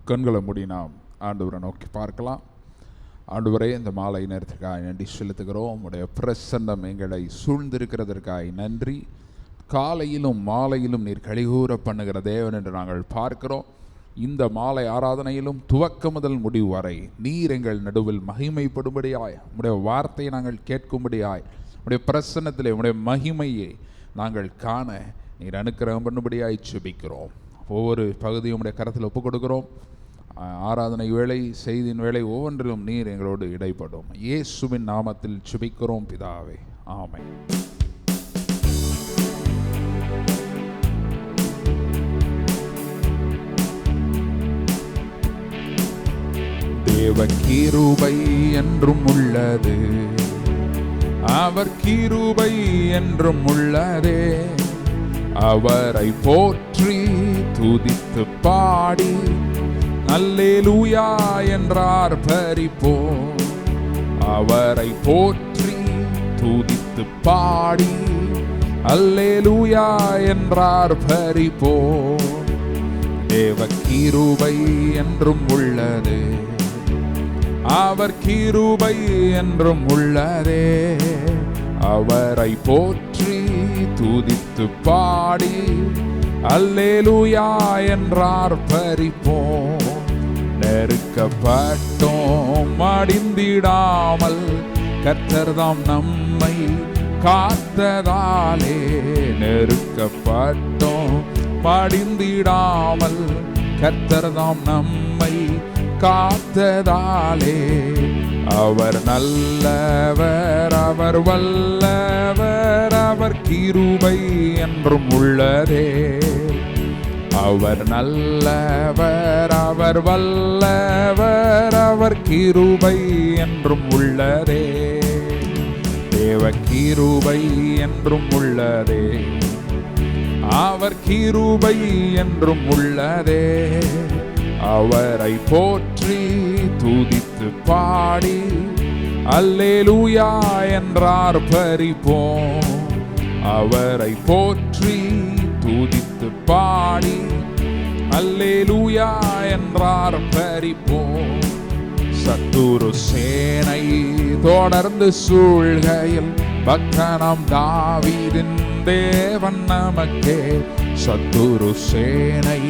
கண்களை மூடி நாம் ஆண்டவரை நோக்கி பார்க்கலாம். ஆண்டவரே, இந்த மாலை நேரத்திற்காக நன்றி செலுத்துகிறோம். உடைய பிரசன்னம் எங்களை சூழ்ந்திருக்கிறதற்காக நன்றி. காலையிலும் மாலையிலும் நீர் கழிகூற பண்ணுகிற தேவன் என்று நாங்கள் பார்க்கிறோம். இந்த மாலை ஆராதனையிலும் துவக்க முதல் முடிவு வரை நீர் எங்கள் நடுவில் மகிமைப்படும்படியாய், உடைய வார்த்தையை நாங்கள் கேட்கும்படியாய், உடைய பிரசன்னத்திலே உடைய மகிமையை நாங்கள் காண நீர் அனுக்கிரகம் பண்ணும்படியாய் ஜெபிக்கிறோம். ஒவ்வொரு பகுதியும் உடைய கரத்தில் ஒப்புக் கொடுக்கிறோம். ஆராதனை வேளை, செய்தியின் வேளை ஒவ்வொன்றிலும் நீர் எங்களோடு இடைப்படும். இயேசுவின் நாமத்தில் ஜெபிக்கிறோம் பிதாவே, ஆமென். தேவ கிருபை என்றும் உள்ளது, அவர் கிருபை என்றும் உள்ளதே. அவரை போற்றி துதித்து பாடி அல்லேலூயா என்றார் பரிப்போம். அவரை போற்றி துதித்து பாடி அல்லேலூயா என்றார் பரிப்போம். தேவ கிருபை என்றும் உள்ளது, அவர் கிருபை என்றும் உள்ளதே. அவரை போற்றி துதித்து பாடி அல்லேலூயா என்றார் பரிப்போம். நெருக்கப்பட்டோம் மடிந்திடாமல் கர்த்தர்தாம் நம்மை காத்ததாலே. நெருக்கப்பட்டோம் மடிந்திடாமல் கர்த்தர்தாம் நம்மை காத்ததாலே. அவர் நல்லவர், அவர் வல்லவர், அவர் கிருபை என்றும் உள்ளதே. அவர் நல்லவர், அவர் வல்லவர், அவர் கிருபை என்றும் உள்ளதே. தேவ கிருபை என்றும் உள்ளதே, அவர் கிருபை என்றும் உள்ளதே. அவரை போற்றி துதித்து பாடி அல்லேலூயா என்றார் பரிப்போம். அவரை போற்றி துதித்து பாடி அல்லேலூயா என்றார் பரிப்போம். சத்துரு சேனை தொடர்ந்து சூழ்கையில் பக்தனாம் தாவீதின் தேவன் நமக்கே. சத்துரு சேனை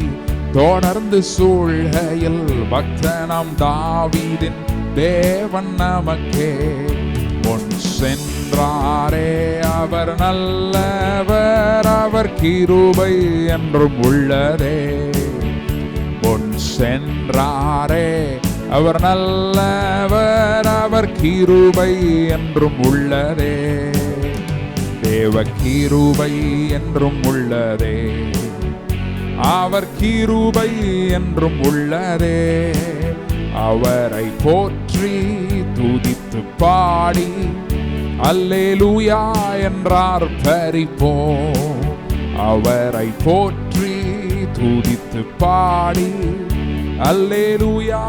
தொடர்ந்து சூழ்கையில் பக்தனாம் தாவீதின் தேவன் நமக்கே. முன் சென்றாரே அவர் நல்லவர், அவர் கிருபை என்றும் உள்ளதே. முன் சென்றாரே அவர் நல்லவர், அவர் கிருபை என்றும் உள்ளதே. தேவ கிருபை என்றும் உள்ளதே, அவர் கிருபை என்றும் உள்ளதே. அவரை போற்றி துதித்து பாடி அல்லேலூயா என்றார் பரிப்போம். அவரை போற்றி துதித்து பாடி அல்லேலூயா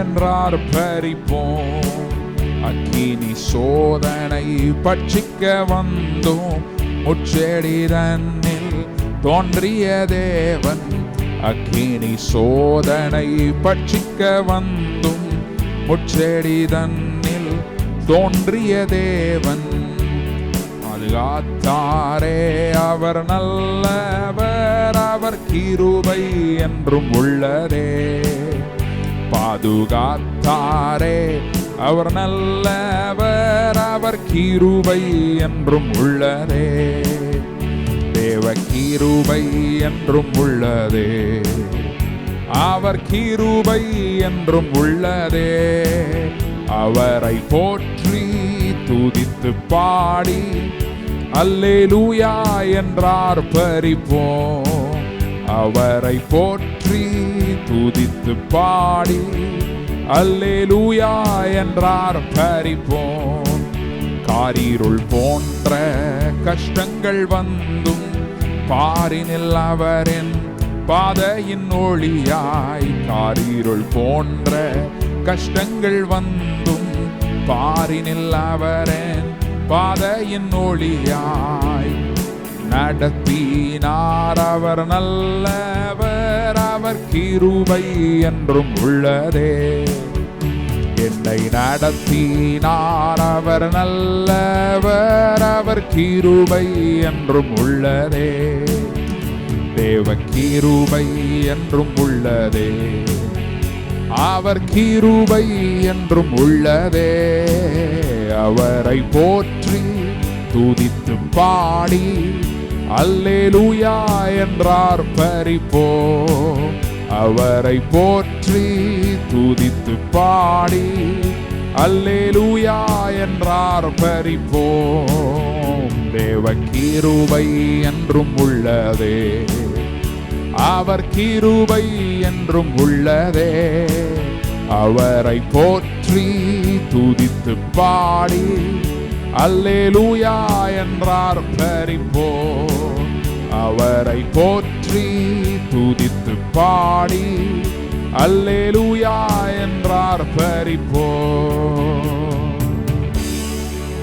என்றார் பரிப்போம். அக்கினி சோதனை பட்சிக்க வந்தோம் முச்செடி தன்னில் தோன்றிய தேவன். அக்கினி சோதனை பட்சிக்க வந்தும் முச்செடி தன்னில் தோன்றிய தேவன். பாதுகாத்தாரே அவர் நல்லவர், அவர் கிருபை என்றும் உள்ளதே. பாதுகாத்தாரே அவர் நல்லவர், அவர் கிருபை என்றும் உள்ளதே. தேவ கிருபை என்றும் உள்ளதே, அவர் கிருபை என்றும் உள்ளதே. அவரை போற்றி துதித்து பாடி அல்லேலூயா என்றார் பரிப்போம். அவரை போற்றி துதித்து பாடி அல்லேலூயா என்றார் பரிப்போம். காரிருள் போன்ற கஷ்டங்கள் வந்தும் பாரினில் அவரின் பாதையின் ஒளியாய். காரிருள் போன்ற கஷ்டங்கள் வந்தும் பாரினில் அவரின் பாதையின் ஒளியாய். நடத்தினார் அவர் நல்லவர், அவர் அவர் கிருபை என்றும் உள்ளதே. என்னை நடத்தினார் அவர் நல்லவர், அவர் கிருபை என்றும் உள்ளதே. தேவ கிருபை என்றும் உள்ளதே, அவர் கிருபை என்றும் உள்ளதே. அவரை போற்றி துதித்து பாடி அல்லேலூயா என்றார் பரிப்போ. அவரை போற்றி துதித்து பாடி அல்லேலூயா என்றார் பரிப்போம். தேவ கிருபை என்றும் உள்ளதே, அவர் கிருபை என்றும் உள்ளதே. அவரை போற்றி துதித்து பாடி அல்லேலூயா என்றார் பரிப்போம். அவரை போற்றி துதித்து பாடி அல்லேலூயா என்றார் பரிப்போம்.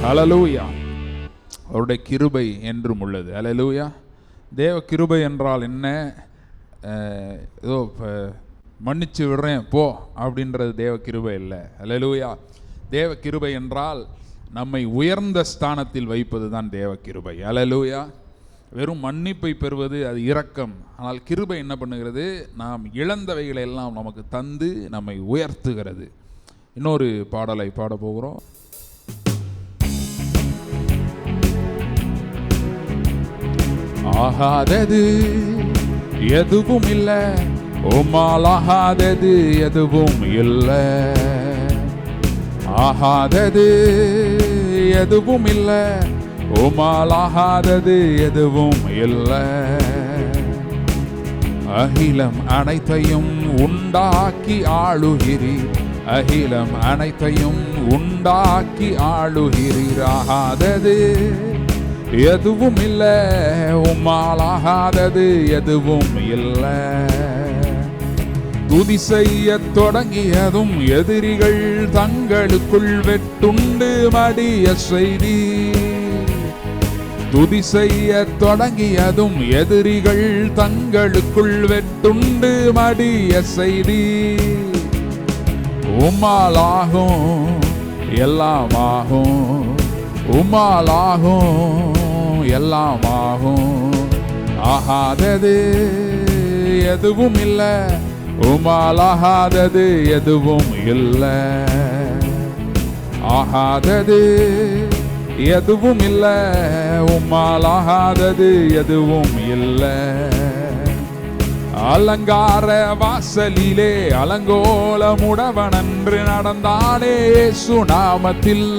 ஹல்லேலூயா. அவருடைய கிருபை என்றும் உள்ளது. ஹல்லேலூயா. தேவ கிருபை என்றால் என்ன? ஏதோ மன்னிச்சு விடுறேன் போ அப்படின்றது தேவ கிருபை இல்லை. ஹல்லேலூயா. தேவ கிருபை என்றால் நம்மை உயர்ந்த ஸ்தானத்தில் வைப்பது தான் தேவ கிருபை. ஹல்லேலூயா. வெறும் மன்னிப்பை பெறுவது அது இரக்கம். ஆனால் கிருபை என்ன பண்ணுகிறது? நாம் இழந்தவைகளை எல்லாம் நமக்கு தந்து நம்மை உயர்த்துகிறது. இன்னொரு பாடலை பாட போகிறோம். ஆகாதது எதுவும் இல்லை, உம்மால் ஆகாதது எதுவும் இல்லை. ஆகாதது எதுவும் இல்லை, உம்மால் ஆகாதது எதுவும் இல்லை. அகிலம் அனைத்தையும் உண்டாக்கி ஆளுகிறீர், அகிலம் அனைத்தையும் உண்டாக்கி ஆளுகிறீர். ஆகாதது எதுவும் இல்லை, உம்மால் ஆகாதது எதுவும் இல்லை. துதி செய்ய தொடங்கியதும் எதிரிகள் தங்களுக்குள் வெட்டுண்டு மடிய செய்தி. துதி செய்ய தொடங்கியதும் எதிரிகள் தங்களுக்குள் வெட்டுண்டு மடிய செய்தி. உம்மாலாகும் எல்லாமாகும், உம்மாலாகும் எல்லாமாகும். ஆகாதது எதுவும் இல்லை, உம்மால் ஆகாதது எதுவும் இல்லை. ஆகாதது எதுவும் இல்லை, உம்மால் ஆகாதது எதுவும் இல்லை. அலங்கார வாசலிலே அலங்கோலமுடவனன்று நடந்தானே இயேசு நாமத்தில்.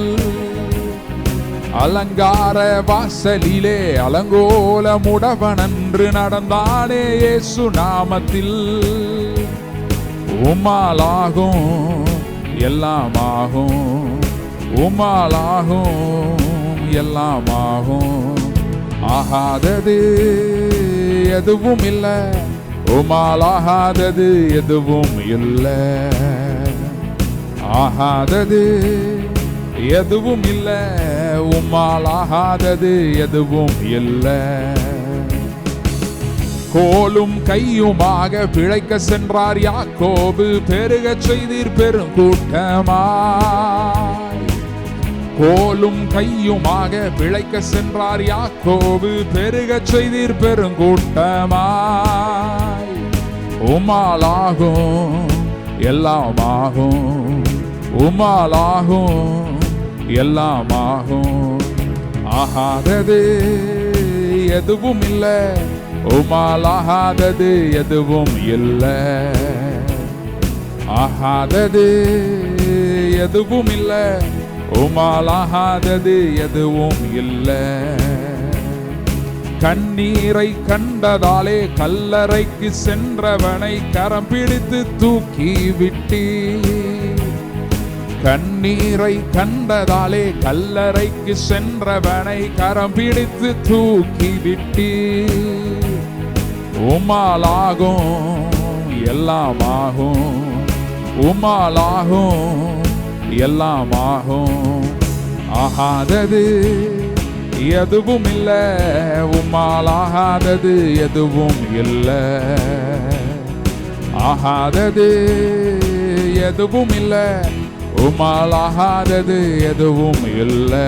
அலங்கார வாசலிலே அலங்கோலமுடவனன்று நடந்தானே இயேசு நாமத்தில். உம்மாலாகும் எல்லாமாகும், உம்மாலாகும் எல்லாமாகும். ஆகாதது எதுவும் இல்லை, உம்மால் ஆகாதது எதுவும் இல்லை. ஆகாதது எதுவும் இல்லை, உம்மால் ஆகாதது எதுவும் இல்லை. கோலும் கையுமாக பிழைக்க சென்றார் யாக்கோபு, பெருகச் செய்தீர் பெருங்கூட்டமாய். கோலும் கையுமாக பிழைக்க சென்றார் யாக்கோபு, பெருகச் செய்தீர் பெருங்கூட்டமாய். உம்மாலாகும் எல்லாமாகும், உம்மாலாகும் எல்லாமாகும். ஆகாதது எதுவும் இல்லை, உம்மால் ஆகாதது எதுவும் இல்லை. ஆகாதது எதுவும் இல்லை, உம்மால் ஆகாதது எதுவும் இல்லை. கண்ணீரை கண்டதாலே கல்லறைக்கு சென்றவனை கரம் பிடித்து தூக்கி விட்டீர். கண்ணீரை கண்டதாலே கல்லறைக்கு சென்றவனை கரம் பிடித்து தூக்கி விட்டீர். உம்மாலாகும் எல்லாமாகும், உம்மாலாகும் எல்லாமாகும். ஆகாதது எதுவும் இல்லை, உம்மால் ஆகாதது எதுவும் இல்லை. ஆகாதது எதுவும் இல்லை, உம்மால் ஆகாதது எதுவும் இல்லை.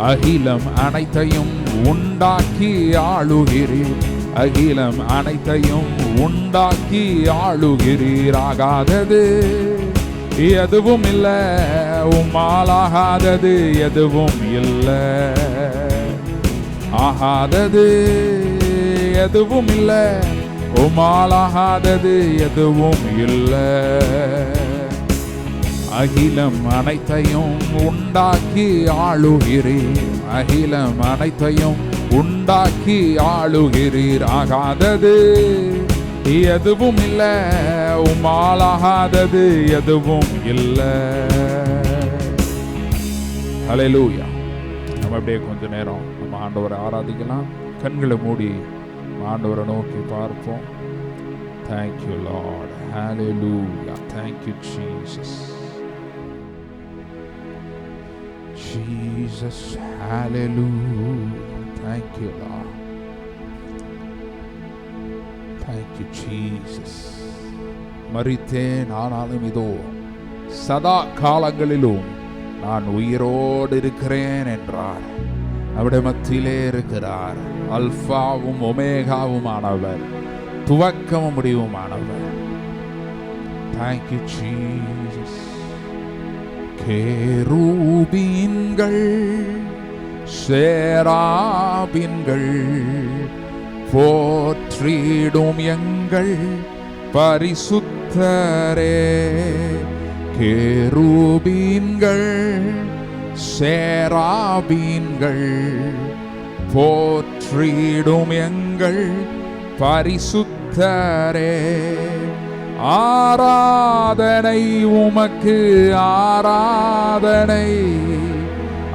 அகிலம் அனைத்தையும் உண்டாக்கி ஆளுகிறீர், அகிலம் அனைத்தையும் உண்டாக்கி ஆளுகிறீர். ஆகாதது எதுவும் இல்லை, உம்மால் ஆகாதது எதுவும் இல்லை. ஆகாதது எதுவும் இல்லை, உம்மால் ஆகாதது எதுவும் இல்லை. அகிலம் அனைத்தையும் உண்டாக்கி ஆளுகிறீர், அகிலம் அனைத்தையும் உண்டாக்கி ஆளுகிறீர். ஆகாதது எதுவும் இல்லை, உம்மால் ஆகாதது எதுவும் இல்லை. ஹல்லேலூயா. நம்ம அப்படியே கொஞ்ச நேரம் நம்ம ஆண்டவரை ஆராதிக்கலாம். கண்களை மூடி ஆண்டவரை நோக்கி பார்ப்போம். Thank you Lord. Hallelujah. Thank you Jesus. Jesus. Hallelujah. Thank you Lord. Thank you Jesus. மரித்தேன் ஆனாலும் இதோ சதா காலங்களிலும் நான் உயிரோடு இருக்கிறேன் என்றார். அவருடைய மத்தியிலே இருக்கிறார். அல்பாவும் ஒமேகாவும் ஆனவர், துவக்கமும் முடிவுமானவர். Thank you Jesus. கேருபீன்கள் சேராபீன்கள் போற்றிடும் எங்கள் பரிசுத்தரே. கேருபீன்கள் சேராபீன்கள் போற்றிடும் எங்கள் பரிசுத்தரே. ஆராதனை உமக்கு, ஆராதனை,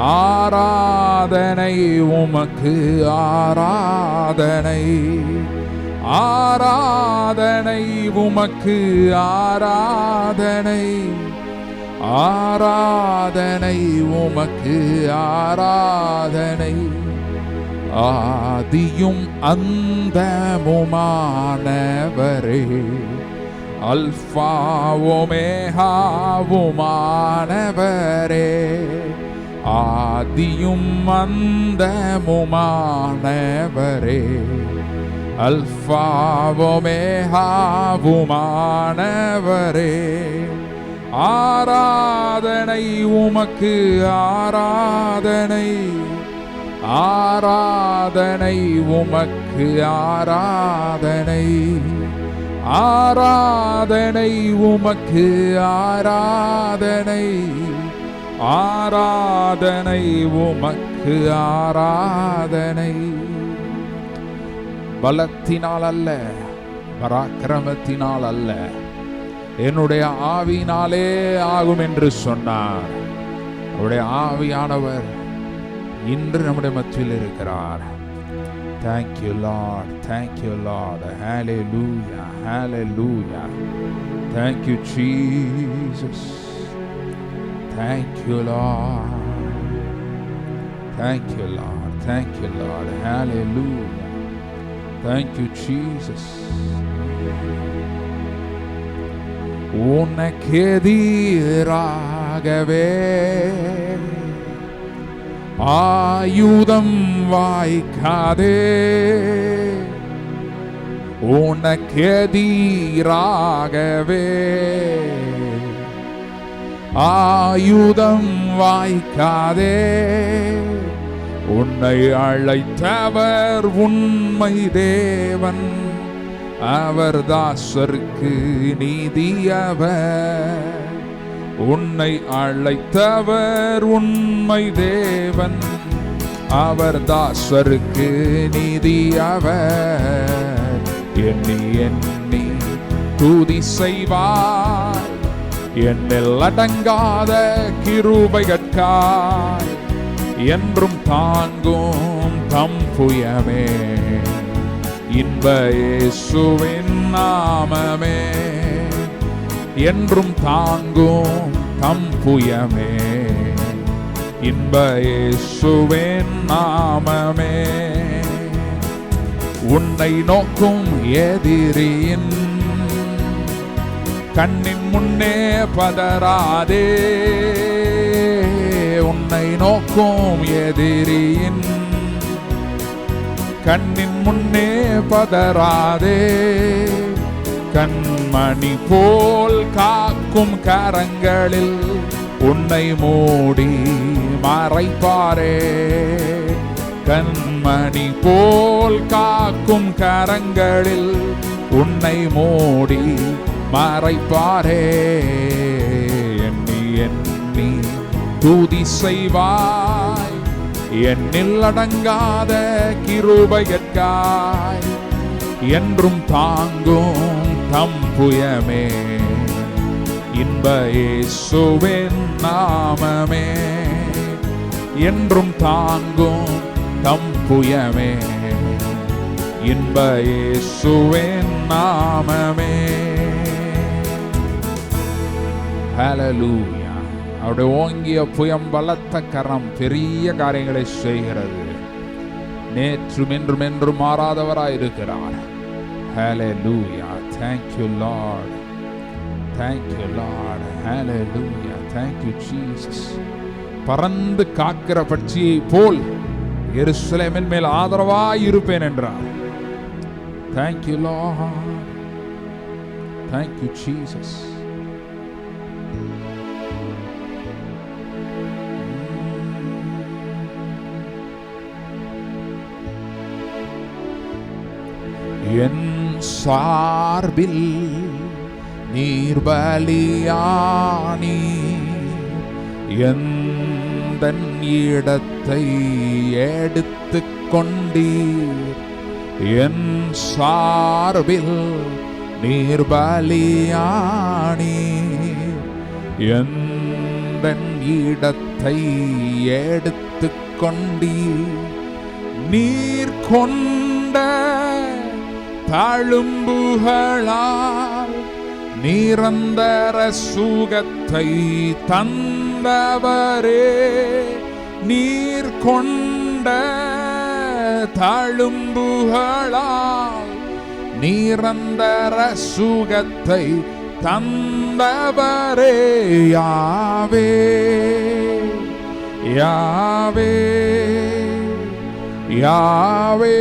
ஆராதனை உமக்கு, ஆராதனை, ஆராதனை உமக்கு, ஆராதனை, ஆராதனை உமக்கு, ஆராதனை. ஆதியும் அந்தமுமானவரே, அல்பா ஒமேகாவுமானவரே. ஆதியும் அந்தமுமானவரே, அல்பா ஒமேகாவுமானவரே. ஆராதனை உமக்கு, ஆராதனை, ஆராதனை உமக்கு, ஆராதனை, ஆராதனை உமக்கு, ஆராதனை, ஆராதனை உமக்கு, ஆராதனை. பலத்தினால் அல்ல, பராக்கிரமத்தினால் அல்ல, என்னுடைய ஆவியினாலே ஆகும் என்று சொன்னார். அவருடைய ஆவியானவர் இன்று நம்முடைய மத்தியில் இருக்கிறார். Thank you Lord. Thank you Lord. Hallelujah. Hallelujah. Thank you Jesus. Thank you Lord. Thank you Lord. Thank you Lord. Hallelujah. Thank you Jesus. உனக்கெதிராகவே ஆயுதம் வாய்க்காதே, உனக்கெதிராகவே ஆயுதம் வாய்க்காதே. உன்னை அழைத்தவர் உண்மை தேவன், அவர் தாசருக்கு நீதியவர். உன்னை அழைத்தவர் உண்மை தேவன், அவர் தாசருக்கு நீதியவர். எண்ணி எண்ணி துதி செய்வார், என்னில் அடங்காத கிருபைகட்காய் என்றும் தாங்கும் தம் புயமே. இன்ப இயேசுவின் நாமமே என்றும் தாங்கும் தம் புயமே. இன்ப இயேசுவின் நாமமே. உன்னை நோக்கும் எதிரியின் கண்ணின் முன்னே பதறாதே. உன்னை நோக்கும் எதிரியின் கண்ணின் முன்னே பதறாதே. கண்மணி போல் காக்கும் கரங்களில் உன்னை மூடி மறைப்பாரே. கண்மணி போல் காக்கும் கரங்களில் உன்னை மூடி மறைப்பாரே. எண்ணி எண்ணி துதி செய்வாய் என்னில் அடங்காத கிருபையற்காய். என்றும் தாங்கும் தம் புயமே இன்ப இயேசுவின் நாமமே. என்றும் தாங்கும் தம் புயமே இன்ப இயேசுவின் நாமமே. ஹல்லேலூயா. அவருடைய ஓங்கிய புயம் பலத்த கரம் பெரிய காரியங்களை செய்கிறது. நேற்றும் என்றும் என்றும் மாறாதவராய் இருக்கிறார். ஹல்லேலூயா. Thank you Lord. Thank you Lord. Hallelujah. Thank you Jesus. பறந்து காக்கிற பட்சியை போல் எருசலேமின் மேல் ஆதரவாய் இருப்பேன் என்றார். Thank you Lord. Thank you Jesus. என் சார்பில் நீர் பலியானி எந்தன் இடத்தை எடுத்துக் கொண்டீர். என் சார்பில் நீர் பலியானி எந்தன் இடத்தை எடுத்துக் கொண்டீர். நீர் கொண்ட தழும்புகளால் நிரந்தர சுகத்தை தந்தவரே. நீர் கொண்ட தழும்புகளால் நிரந்தர சுகத்தை தந்தவரே. யாவே யாவே யாவே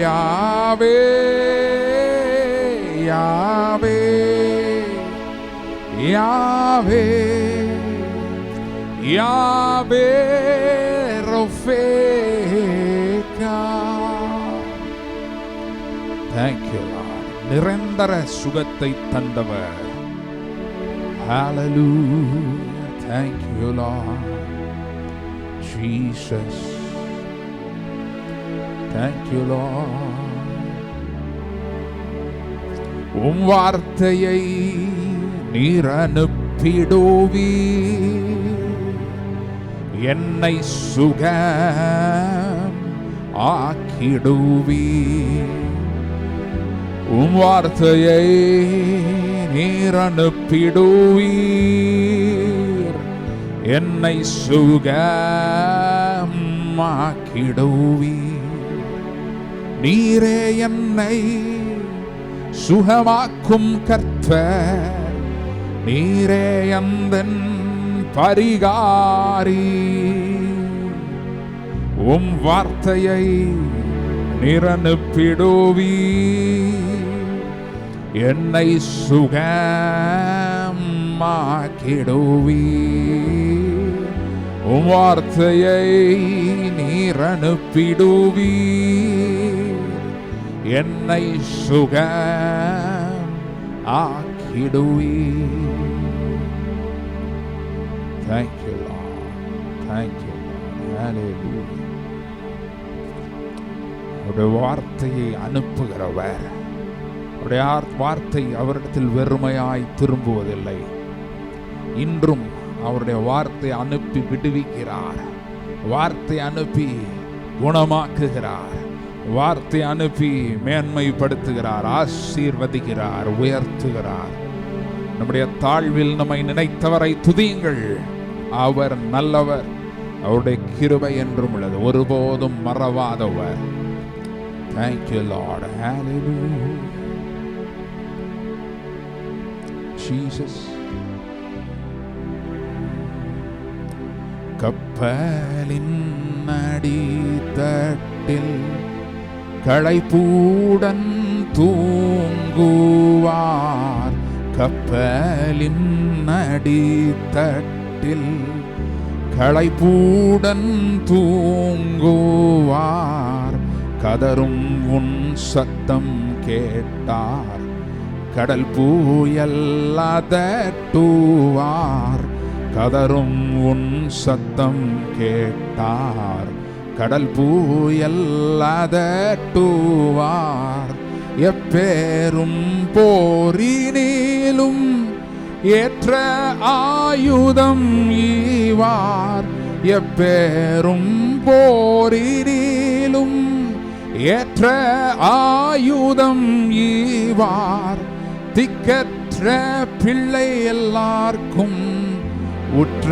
யாவே யாவே யாவே யாவே ரொஃபேகா. Thank you Lord. நிரந்தர சுகத்தை தந்தவர். Hallelujah. Thank you Lord Jesus. Thank you Lord. உம் வார்த்தையை நீர் அனுப்பிடுவீர். என்னை சுகம் ஆக்கிடுவீர். உம் வார்த்தையை நீர் அனுப்பிடுவீர். என்னை சுகம் ஆக்கிடுவீர். நீரே என்னை சுகமாக்கும் கர்த்தர். நீரே எந்தன் பரிகாரி. உம் வார்த்தையை நீர் அனுப்பிடுவீர். என்னை சுகமாக்கிடுவீர். உம் வார்த்தையை நீர் அனுப்பிடுவீர். என்னை சுகம் ஆக்கிடுவீர். Thank you Lord. Thank you Lord. Hallelujah. அவருடைய வார்த்தையை அனுப்புகிறவர். அவருடைய வார்த்தை அவரிடத்தில் வெறுமையாய் திரும்புவதில்லை. இன்றும் அவருடைய வார்த்தை அனுப்பி விடுவிக்கிறார். வார்த்தை அனுப்பி குணமாக்குகிறார். வார்த்தை அனுப்பி மேன்மைப்படுத்துகிறார், ஆசீர்வதிக்கிறார், உயர்த்துகிறார். நம்முடைய தாழ்வில் நம்மை நினைத்தவரை துதியுங்கள். அவர் நல்லவர். அவருடைய கிருபை என்றும் உள்ளது. ஒருபோதும் மறவாதவர். Thank you, Lord. Hallelujah. Jesus. கப்பலின் அடித்தட்டில் களைப்புடன் தூங்குவார். கப்பலின் அடித்தட்டில் களைப்புடன் தூங்குவார். கதரும் உன் சத்தம் கேட்டார். கடல் புயல் அதட்டுவார். கதரும் உன் சத்தம் கேட்டார். கடல் புயல் அதட்டுவார். எப்பேரும் போரினிலும் ஏற்ற ஆயுதம் ஈவார். எப்பேரும் போரினிலும் ஏற்ற ஆயுதம் ஈவார். திக்கற்ற பிள்ளை எல்லார்க்கும் உற்ற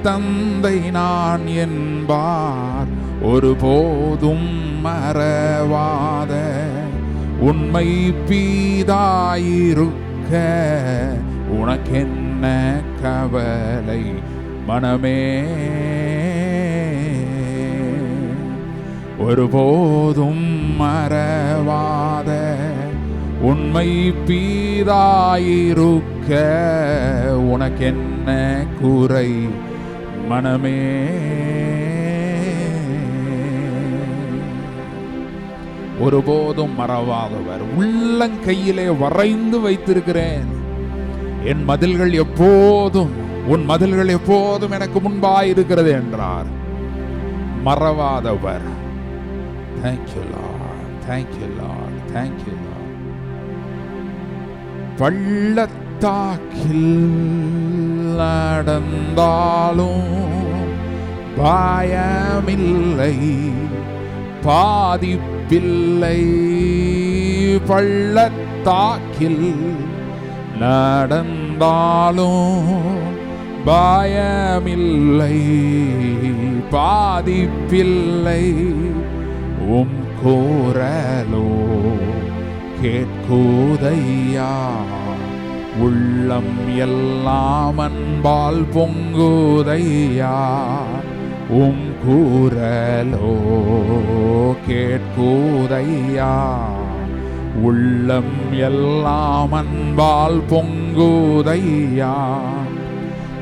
தந்தை நான் என்பார். ஒருபோதும் மறவாத உண்மை பீதாயிருக்க உனக்கென்ன கவலை மனமே. ஒருபோதும் மறவாத உண்மை பீதாயிருக்க உனக்கென்ன குறை மனமே. ஒருபோதும் மறவாதவர். உள்ளங்கையிலே வரைந்து வைத்திருக்கிறேன். என் மதில்கள் எப்போதும், உன் மதில்கள் எப்போதும் எனக்கு முன்பாயிருக்கிறது என்றார். மறவாதவர். Thank you, Lord. Thank you, Lord. Thank you, Lord. பள்ளத்தாக்கில் நடந்தாலும் பயமில்லை, பாதிப்பில்லை. பள்ளத்தாக்கில் நடந்தாலும் பயமில்லை, பாதிப்பில்லை. உம் குரலோ கேட்குதையா. உள்ளம் எல்லாம் அன்பால் பொங்குதையா. உம் குரலோ கேட்குதையா. உள்ளம் எல்லாம் அன்பால் பொங்குதையா.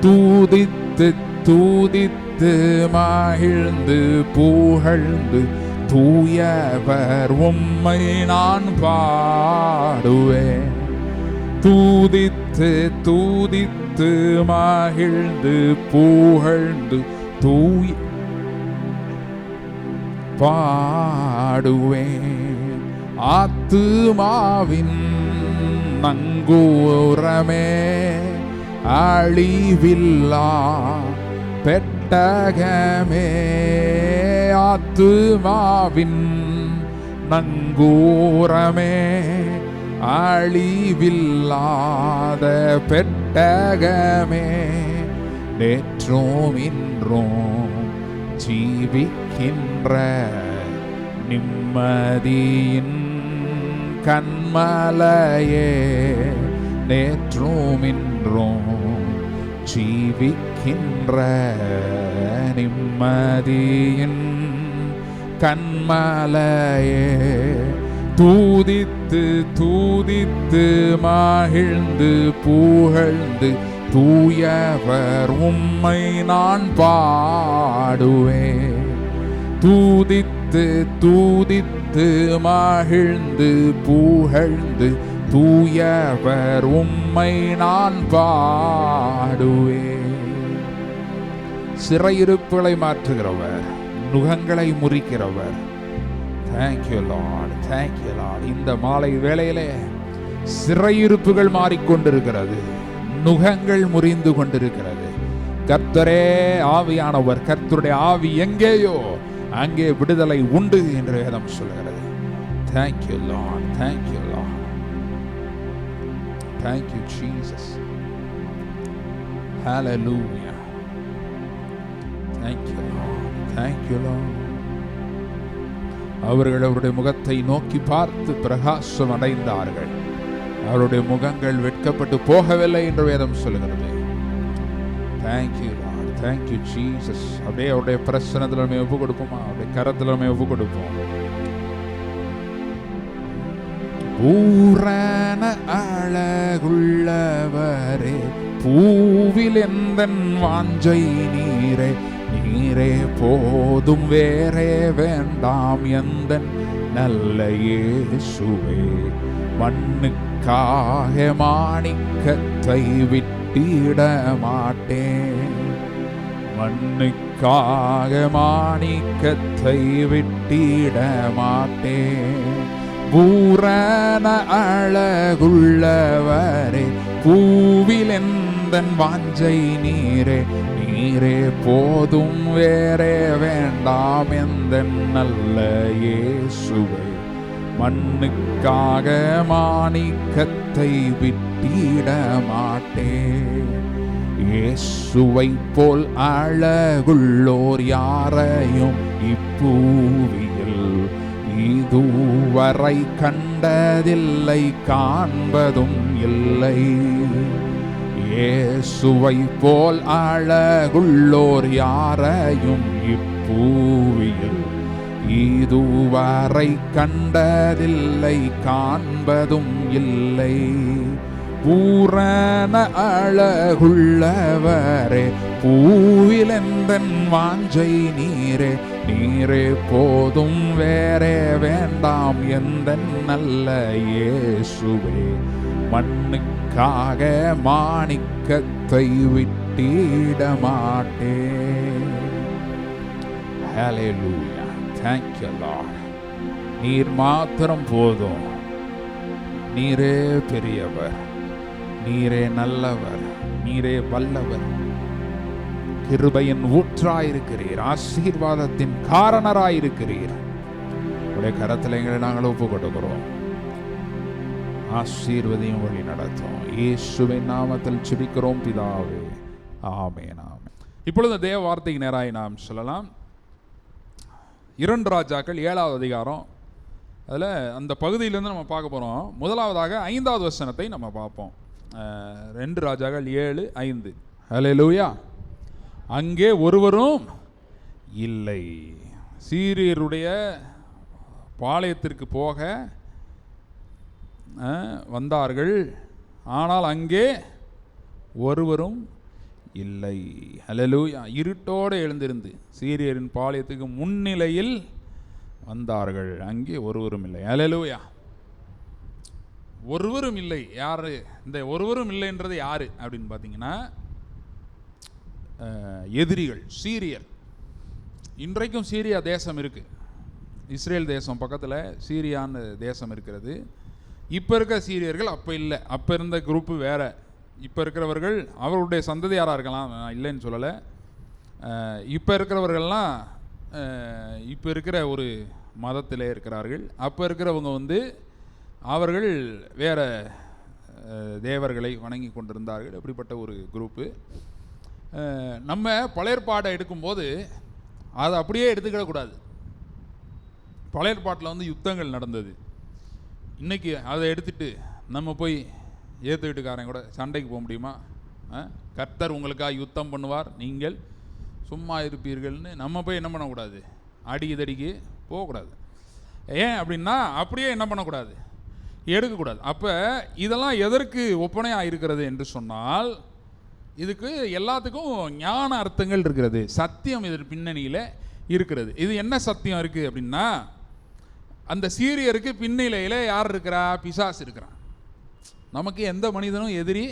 தூதித்து தூதித்து மகிழ்ந்து புகழ்ந்து தூயவர் உம்மை நான் பாடுவேன். தூதித்து தூதித்து மகிழ்ந்து புகழ்ந்து தூய பாடுவேன். ஆத்துமாவின் நங்கூரமே, அழிவில்லா பெட்டகமே. ஆத்துமாவின் நங்கூரமே, அழிவில்லாத பெட்டகமே. நேற்றும் இன்றும் ஜீவிக்கின்ற நிம்மதியின் கண்மலையே. நேற்றும் இன்றும் ஜீவிக்கின்ற நிம்மதியின் கண்மலையே. தூதித்து தூதித்து மகிழ்ந்து புகழ்ந்து தூயவர் உம்மை நான் பாடுவேன். தூதித்து தூதித்து மகிழ்ந்து புகழ்ந்து தூயவர் உம்மை நான் பாடுவேன். சிறையிருப்புகளை மாற்றுகிறவர், நுகங்களை முறிக்கிறவர். Thank you, Lord. Thank you, Lord. இந்த மாலை வேளையிலே சிறையிருப்புகள் மாறிக்கொண்டிருக்கிறது, நுகங்கள் முறிந்து கொண்டிருக்கிறது. கர்த்தரே ஆவியானவர். கர்த்தருடைய ஆவி எங்கேயோ அங்கே விடுதலை உண்டு என்று வேதம் சொல்கிறது. Thank you, Lord. Thank you, Lord. Thank you, Jesus. Hallelujah. Thank you, Lord. Thank you, Lord. அவர்கள் அவருடைய முகத்தை நோக்கி பார்த்து பிரகாசம் அடைந்தார்கள். அவருடைய முகங்கள் வெட்கப்பட்டு போகவில்லை என்று வேதம் சொல்லுகிறது. Thank you Lord, thank you Jesus. அப்படியே அவருடைய பிரசனத்தில் நம்ம ஒப்பு கொடுப்போமா? அவருடைய கரத்தில் நம்ம ஒப்பு கொடுப்போம். பூரண அழகுள்ளவரே, பூவில் எந்தன் வாஞ்சை நீரே, நீரே போதும் வேறே வேண்டாம் எந்தன் நல்ல இயேசுவே. மண்ணுக்காக மாணிக்கத்தை விட்டிட மாட்டேன், மண்ணுக்காக மாணிக்கத்தை விட்டிட மாட்டேன். பூரண அழகுள்ளவரே, பூவில் எந்தன் வாஞ்சை நீரே, நீரே போதும் வேறே வேண்டாம் எந்தன் நல்ல இயேசுவே. மண்ணுக்காக மாணிக்கத்தை விட்டிட மாட்டேன். இயேசுவை போல் அழகுள்ளோர் யாரையும் இப்பூவியில் இதுவரை கண்டதில்லை, காண்பதும் இல்லை. இயேசுவை போல் அழகுள்ளோர் யாரையும் இப்பூவியில் இதுவரை கண்டதில்லை, காண்பதும் இல்லை. பூரண அழகுள்ளவரே, பூவில் எந்தன் வாஞ்சை நீரே, நீரே போதும் வேறே வேண்டாம் எந்தன் நல்ல இயேசுவே. மண்ணுக்காக மாணிக்கத்தை விட்டிட மாட்டேன். ஹல்லேலூயா. Thank you Lord. நீர் மாத்திரம் போதும். நீரே பெரியவர், நீரே நல்லவர், நீரே வல்லவர். கிருபையின் ஊற்றாயிருக்கிறீர், ஆசீர்வாதத்தின் காரணராயிருக்கிறீர். உடைய கரத்தில் எங்களை நாங்கள் ஒப்பு கொடுக்கிறோம். ஆசீர்வதியும் வழி நடத்தும். இயேசுவின் நாமத்தில் ஜெபிக்கிறோம் பிதாவே, ஆமென் ஆமென். இப்பொழுது தேவ வார்த்தைக்கு நேராய் நாம் சொல்லலாம். 2 ராஜாக்கள் 7வது அதிகாரம், அதில் அந்த பகுதியிலேருந்து நம்ம பார்க்க போகிறோம். முதலாவதாக 5வது வசனத்தை நம்ம பார்ப்போம். 2 ராஜாக்கள் 7:5. ஹல்லேலூயா. அங்கே ஒருவரும் இல்லை. சீரியருடைய பாளையத்திற்கு போக வந்தார்கள், ஆனால் அங்கே ஒருவரும் இல்லை. ஹல்லேலூயா. இருட்டோடு எழுந்திருந்து சீரியரின் பாளையத்துக்கு முன்னிலையில் வந்தார்கள், அங்கே ஒருவரும் இல்லை. ஹல்லேலூயா. ஒருவரும் இல்லை. யாரு இந்த ஒருவரும் இல்லைன்றது யாரு அப்படின்னு பார்த்தீங்கன்னா, எதிரிகள், சீரியர். இன்றைக்கும் சீரியா தேசம் இருக்கு. இஸ்ரேல் தேசம் பக்கத்தில் சீரியான்னு தேசம் இருக்கிறது. இப்போ இருக்க சீரியர்கள் அப்போ இல்லை. அப்போ இருந்த குரூப்பு வேற. இப்போ இருக்கிறவர்கள் அவருடைய சந்ததியாராக இருக்கலாம், நான் இல்லைன்னு சொல்லலை. இப்போ இருக்கிறவர்கள்லாம் இப்போ இருக்கிற ஒரு மதத்திலே இருக்கிறார்கள். அப்போ இருக்கிறவங்க அவர்கள் வேற தேவர்களை வணங்கி கொண்டிருந்தார்கள். அப்படிப்பட்ட ஒரு குரூப்பு. நம்ம பழையற்பாடை எடுக்கும்போது அதை அப்படியே எடுத்துக்கிடக்கூடாது. பழையற்பாட்டில் யுத்தங்கள் நடந்தது. இன்றைக்கி அதை எடுத்துட்டு நம்ம போய் ஏற்று வீட்டுக்காரன் கூட சண்டைக்கு போக முடியுமா? கர்த்தர் உங்களுக்காக யுத்தம் பண்ணுவார், நீங்கள் சும்மா இருப்பீர்கள்னு நம்ம போய் என்ன பண்ணக்கூடாது? அடிக்கி போகக்கூடாது. ஏன் அப்படின்னா அப்படியே என்ன பண்ணக்கூடாது? எடுக்கக்கூடாது. அப்போ இதெல்லாம் எதற்கு ஒப்பனையாக இருக்கிறது என்று சொன்னால், இதுக்கு எல்லாத்துக்கும் ஞான அர்த்தங்கள் இருக்கிறது. சத்தியம் இதற்கு பின்னணியில் இருக்கிறது. இது என்ன சத்தியம் இருக்குது அப்படின்னா, அந்த சீரியருக்கு பின்னிலையில் யார் இருக்கிறா? பிசாசு இருக்கிறான். நமக்கு எந்த மனிதனும் எதிரி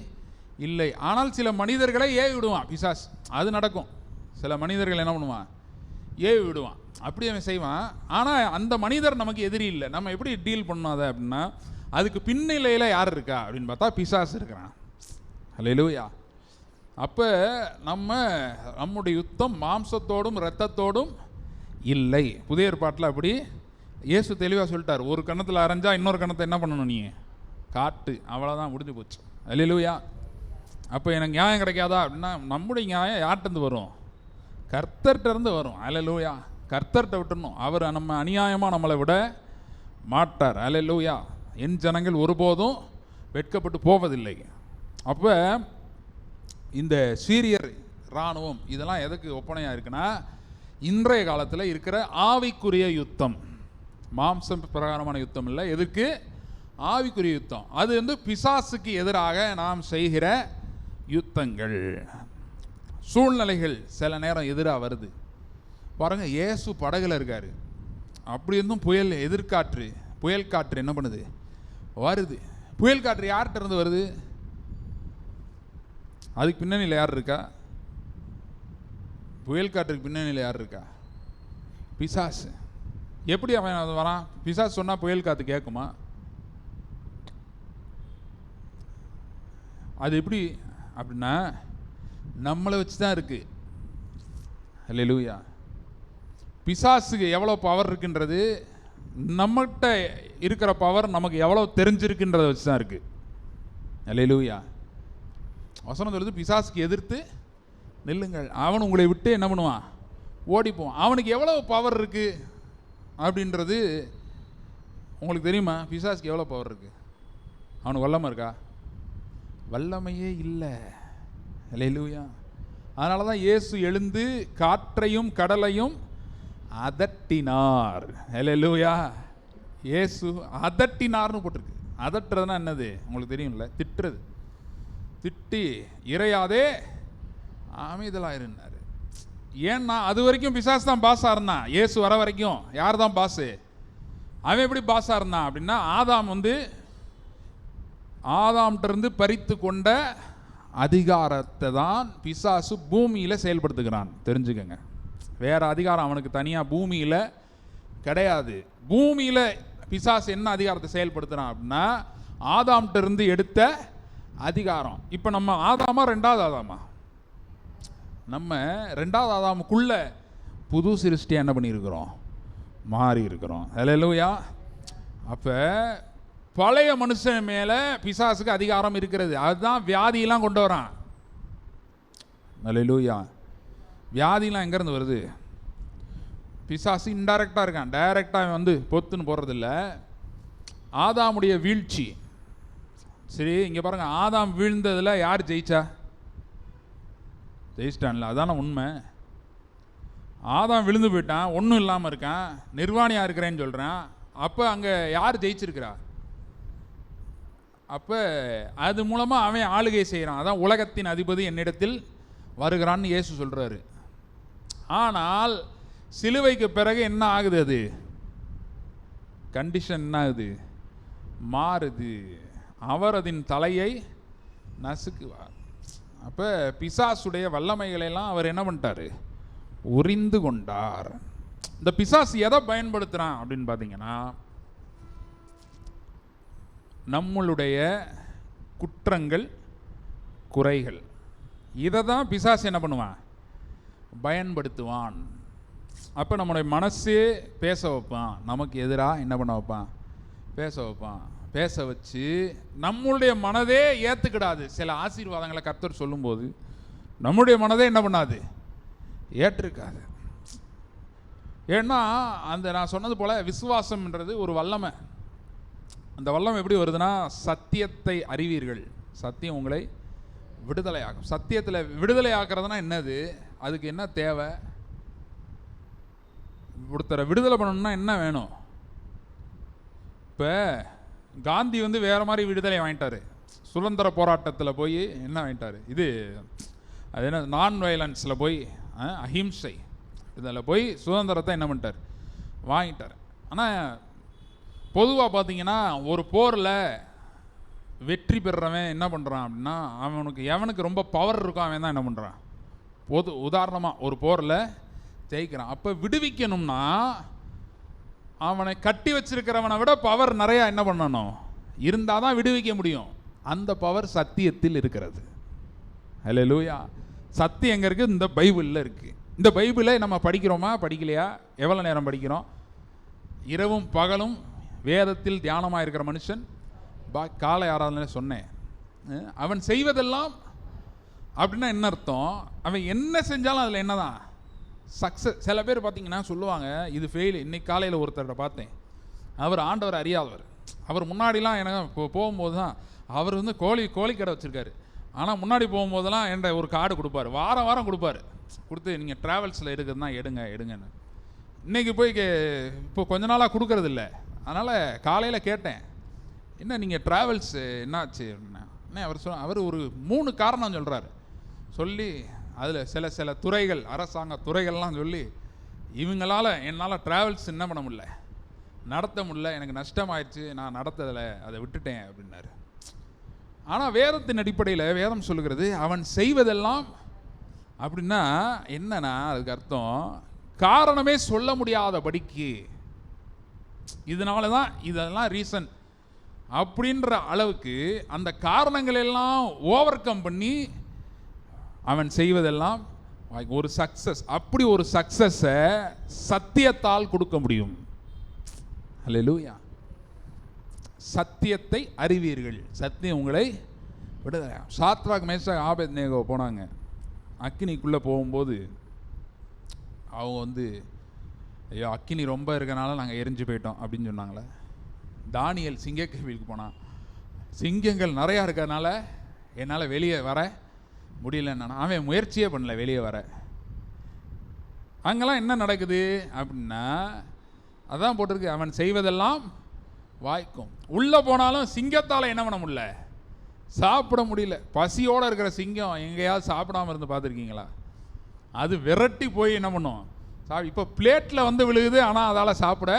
இல்லை. ஆனால் சில மனிதர்களை ஏவி விடுவான் பிசாஸ். அது நடக்கும். சில மனிதர்கள் என்ன பண்ணுவான்? ஏவி விடுவான். அப்படி அவன் செய்வான். ஆனால் அந்த மனிதர் நமக்கு எதிரி இல்லை. நம்ம எப்படி டீல் பண்ணாத அப்படின்னா, அதுக்கு பின்னிலையில் யார் இருக்கா அப்படின்னு பார்த்தா பிசாசு இருக்கிறான். ஹல்லேலூயா. அப்போ நம்முடைய யுத்தம் மாம்சத்தோடும் இரத்தத்தோடும் இல்லை. புதிய ஏற்பாட்டில் அப்படி இயேசு தெளிவாக சொல்லிட்டார். ஒரு கணத்தில் அரைஞ்சா இன்னொரு கணத்தை என்ன பண்ணணும்? நீ காட்டு. அவ்வளோதான், முடிஞ்சு போச்சு. ஹல்லேலூயா. அப்போ எனக்கு நியாயம் கிடைக்காதா அப்படின்னா, நம்முடைய நியாயம் யார்கிட்டருந்து வரும்? கர்த்தர்கிட்டருந்து வரும். ஹல்லேலூயா. கர்த்தர்கிட்ட விட்டுறணும். அவர் நம்ம அநியாயமாக நம்மளை விட மாட்டார். அல்லேலூயா. என் ஜனங்கள் ஒருபோதும் வெட்கப்பட்டு போவதில்லை. அப்போ இந்த சீரியர் இராணுவம் இதெல்லாம் எதுக்கு ஒப்பனையாக இருக்குன்னா, இன்றைய காலத்தில் இருக்கிற ஆவிக்குரிய யுத்தம், மாம்சம் பிரகாரமான யுத்தம் இல்லை, எதுக்கு? ஆவிக்குரிய யுத்தம். அது வந்து பிசாசுக்கு எதிராக நாம் செய்கிற யுத்தங்கள். சூழ்நிலைகள் சில நேரம் எதிராக வருது பாருங்க. இயேசு படகுல இருக்காரு, அப்படி இருந்தும் புயல் காற்று என்ன பண்ணுது? வருது. புயல் காற்று யார்கிட்ட இருந்து வருது? அதுக்கு பின்னணியில் யார் இருக்கா? புயல் காற்றுக்கு பின்னணியில் யார் இருக்கா? பிசாசு. எப்படி அவன் வரான்? பிசாசு சொன்னா புயல் காற்று கேட்குமா? அது எப்படி அப்படின்னா நம்மளை வச்சு தான் இருக்கு. அல்லேலூயா. பிசாசுக்கு எவ்வளோ பவர் இருக்குன்றது நம்மகிட்ட இருக்கிற பவர் நமக்கு எவ்வளோ தெரிஞ்சிருக்குன்றதை வச்சு தான் இருக்கு. அல்லேலூயா. வசனம் சொல்லுது, பிசாசுக்கு எதிர்த்து நில்லுங்கள், அவன் உங்களை விட்டு என்ன பண்ணுவான்? ஓடிப்போம். அவனுக்கு எவ்வளோ பவர் இருக்கு அப்படின்றது உங்களுக்கு தெரியுமா? பிசாசுக்கு எவ்வளோ பவர் இருக்கு? அவனுக்கு வல்லமை இருக்கா? வல்லமையே இல்லை. அல்லேலூயா. அதனால தான் இயேசு எழுந்து காற்றையும் கடலையும் அதட்டினார். அல்லேலூயா. இயேசு அதட்டினார்னு போட்டிருக்கு. அதட்டுறதுனா என்னது உங்களுக்கு தெரியும்ல? திட்டுறது. திட்டி இறையாதே அமைதலாக இருந்தார். ஏன்னா அது வரைக்கும் பிசாசு தான் பாஸாக இருந்தான். இயேசு வர வரைக்கும் யார் தான் பாஸு? அவன் எப்படி பாஸாக இருந்தான் அப்படின்னா, ஆதாம்கிட்டருந்து பறித்து கொண்ட அதிகாரத்தை தான் பிசாசு பூமியில் செயல்படுத்துகிறான். தெரிஞ்சுக்கங்க, வேற அதிகாரம் அவனுக்கு தனியாக பூமியில் கிடையாது. பூமியில் பிசாசு என்ன அதிகாரத்தை செயல்படுத்துகிறான் அப்படின்னா, ஆதாம்கிட்டருந்து எடுத்த அதிகாரம். இப்போ நம்ம ஆதாமா ரெண்டாவது ஆதாமா? நம்ம ரெண்டாவது ஆதாமுக்குள்ள புது சிருஷ்டியை என்ன பண்ணியிருக்கிறோம்? மாறி இருக்கிறோம். அல்லேலூயா. அப்போ பழைய மனுஷன் மேலே பிசாசுக்கு அதிகாரம் இருக்கிறது. அதுதான் வியாதியெல்லாம் கொண்டு வரான். அல்லேலூயா. வியாதிலாம் எங்கேருந்து வருது? பிசாசு இன்டைரக்டாக இருக்கான். டைரக்டாக வந்து பொத்துன்னு போடுறதில்ல. ஆதாமுடைய வீழ்ச்சி. சரி, இங்கே பாருங்கள், ஆதாம் வீழ்ந்ததில் யார் ஜெயிச்சா? ஜெயிச்சிட்டான்ல, அதான உண்மை. ஆதாம் விழுந்து போயிட்டான், ஒன்றும் இல்லாமல் இருக்கான், நிர்வாணியாக இருக்கிறேன்னு சொல்கிறான். அப்போ அங்கே யார் ஜெயிச்சிருக்கிறா? அப்போ அது மூலமாக அவன் ஆளுகை செய்கிறான். அதான் உலகத்தின் அதிபதி என்னிடத்தில் வருகிறான்னு இயேசு சொல்கிறாரு. ஆனால் சிலுவைக்கு பிறகு என்ன ஆகுது? அது கண்டிஷன் என்ன ஆகுது? மாறுது. அவர் அதன் தலையை நசுக்குவார். அப்போ பிசாசுடைய வல்லமைகளெல்லாம் அவர் என்ன பண்ணிட்டார்? உரிந்து கொண்டார். இந்த பிசாசு எதை பயன்படுத்துகிறான் அப்படின்னு பார்த்தீங்கன்னா, நம்மளுடைய குற்றங்கள் குறைகள் இதை தான் பிசாசு என்ன பண்ணுவான்? பயன்படுத்துவான். அப்போ நம்முடைய மனசே பேச வைப்பான். நமக்கு எதிராக என்ன பண்ண வைப்பான்? பேச வைப்பான். பேச வச்சு நம்மளுடைய மனதே ஏற்றுக்கிடாது. சில ஆசீர்வாதங்களை கர்த்தர் சொல்லும்போது நம்முடைய மனதே என்ன பண்ணாது? ஏற்றிருக்காது. ஏன்னா அந்த நான் சொன்னது போல் விசுவாசம்ன்றது ஒரு வல்லமை. அந்த வல்லமை எப்படி வருதுன்னா, சத்தியத்தை அறிவீர்கள், சத்தியம் உங்களை விடுதலையாகும். சத்தியத்தில் விடுதலை ஆக்குறதுனா என்னது? அதுக்கு என்ன தேவை? ஒருத்தரை விடுதலை பண்ணணும்னா என்ன வேணும்? இப்போ காந்தி வந்து வேறு மாதிரி விடுதலை வாங்கிட்டார். சுதந்திர போராட்டத்தில் போய் என்ன வாங்கிட்டார்? அது என்ன, நான் வயலன்ஸில் போய் அஹிம்சை இதில் போய் சுதந்திரத்தை என்ன பண்ணிட்டார்? வாங்கிட்டார். ஆனால் பொதுவாக பார்த்தீங்கன்னா ஒரு போரில் வெற்றி பெறுறவன் என்ன பண்ணுறான் அப்படின்னா, எவனுக்கு ரொம்ப பவர் இருக்கும் அவன் தான் என்ன பண்ணுறான்? உதாரணமாக ஒரு போரில் ஜெயிக்கிறான். அப்போ விடுவிக்கணும்னா அவனை கட்டி வச்சிருக்கிறவனை விட பவர் நிறையா என்ன பண்ணணும்? இருந்தால் தான் விடுவிக்க முடியும். அந்த பவர் சத்தியத்தில் இருக்கிறது. அல்லேலூயா. சத்தியம் எங்கே இருக்குது? இந்த பைபிளில் இருக்குது. இந்த பைபிளை நம்ம படிக்கிறோமா படிக்கலையா? எவ்வளோ நேரம் படிக்கிறோம்? இரவும் பகலும் வேதத்தில் தியானமாக இருக்கிற மனுஷன் காலை ஆராதனை சொன்னேன். அவன் செய்வதெல்லாம் அப்படின்னா என்ன அர்த்தம்? அவன் என்ன செஞ்சாலும் அதில் என்னதான் சக்ஸஸ். சில பேர் பார்த்தீங்கன்னா சொல்லுவாங்க இது ஃபெயில். இன்னைக்கு காலையில் ஒருத்தர்கிட்ட பார்த்தேன், அவர் ஆண்டவர் அறியாதவர். அவர் முன்னாடிலாம் எனக்கு போகும்போது தான், அவர் வந்து கோழி கடை வச்சுருக்காரு. ஆனால் முன்னாடி போகும்போதெல்லாம் என்கிட்ட ஒரு கார்டு கொடுப்பாரு, வாரம் வாரம் கொடுப்பாரு. கொடுத்து நீங்கள் ட்ராவல்ஸில் எடுக்கிறதுனா எடுங்கன்னு. இன்றைக்கி போய் இப்போ கொஞ்ச நாளாக கொடுக்கறது இல்லை. அதனால் காலையில் கேட்டேன், என்ன நீங்கள் ட்ராவல்ஸ் என்னாச்சு அப்படின்னா, அவர் ஒரு 3 காரணம் சொல்கிறாரு. சொல்லி அதில் சில துறைகள், அரசாங்க துறைகள்லாம் சொல்லி, இவங்களால் என்னால் ட்ராவல்ஸ் என்ன பண்ண முடியல, நடத்த முடியல, எனக்கு நஷ்டமாயிடுச்சு, நான் நடத்ததில்லை, அதை விட்டுட்டேன் அப்படின்னாரு. ஆனால் வேதத்தின் அடிப்படையில் வேதம் சொல்லுகிறது அவன் செய்வதெல்லாம் அப்படின்னா என்னன்னா, அதுக்கு அர்த்தம் காரணமே சொல்ல முடியாதபடிக்கு, இதனால தான் இதெல்லாம் ரீசன் அப்படின்ற அளவுக்கு அந்த காரணங்கள் எல்லாம் ஓவர் கம் பண்ணி அவன் செய்வதெல்லாம் ஒரு சக்சஸ். அப்படி ஒரு சக்சஸை சத்தியத்தால் கொடுக்க முடியும். அல்லேலூயா. சத்தியத்தை அறிவீர்கள், சத்தியம் உங்களை விடுதலை. சாத்ராக் மேஷாக் ஆபேத்நேகோ போனாங்க. அக்கினிக்குள்ளே போகும்போது அவங்க வந்து ஐயோ அக்கினி ரொம்ப இருக்கனால நாங்கள் எரிஞ்சு போயிட்டோம் அப்படின்னு சொன்னாங்களே. தானியல் சிங்கக்கேவிக்கு போனான், சிங்கங்கள் நிறையா இருக்கிறதுனால என்னால் வெளியே வர முடியலன்னா அவன் முயற்சியே பண்ணல வெளியே வர. அங்கெல்லாம் என்ன நடக்குது அப்படின்னா, அதான் போட்டிருக்கு, அவன் செய்வதெல்லாம் வாய்க்கும். உள்ளே போனாலும் சிங்கத்தால் என்ன பண்ண முடியல, சாப்பிட முடியல. பசியோடு இருக்கிற சிங்கம் எங்கேயாவது சாப்பிடாமல் இருந்து பார்த்துருக்கீங்களா? அது விரட்டி போய் என்ன பண்ணும், இப்போ பிளேட்டில் வந்து விழுகுது, ஆனால் அதால் சாப்பிட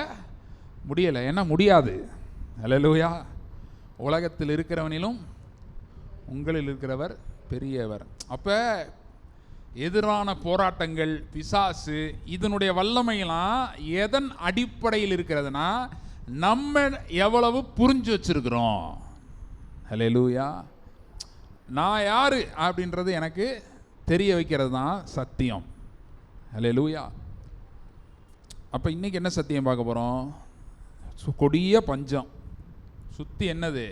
முடியலை. என்ன முடியாது. அல்லேலூயா. உலகத்தில் இருக்கிறவனிலும் உங்களில் இருக்கிறவர் பெரியவர். அப்போ எதிரான போராட்டங்கள், பிசாசு, இதனுடைய வல்லமையெல்லாம் எதன் அடிப்படையில் இருக்கிறதுனா, நம்ம எவ்வளவு புரிஞ்சு வச்சிருக்கிறோம். அல்லேலூயா. நான் யாரு அப்படின்றது எனக்கு தெரிய வைக்கிறது தான் சத்தியம். அல்லேலூயா. அப்போ இன்னைக்கு என்ன சத்தியம் பார்க்க போகிறோம்? கொடிய பஞ்சம் சுற்றி. என்னது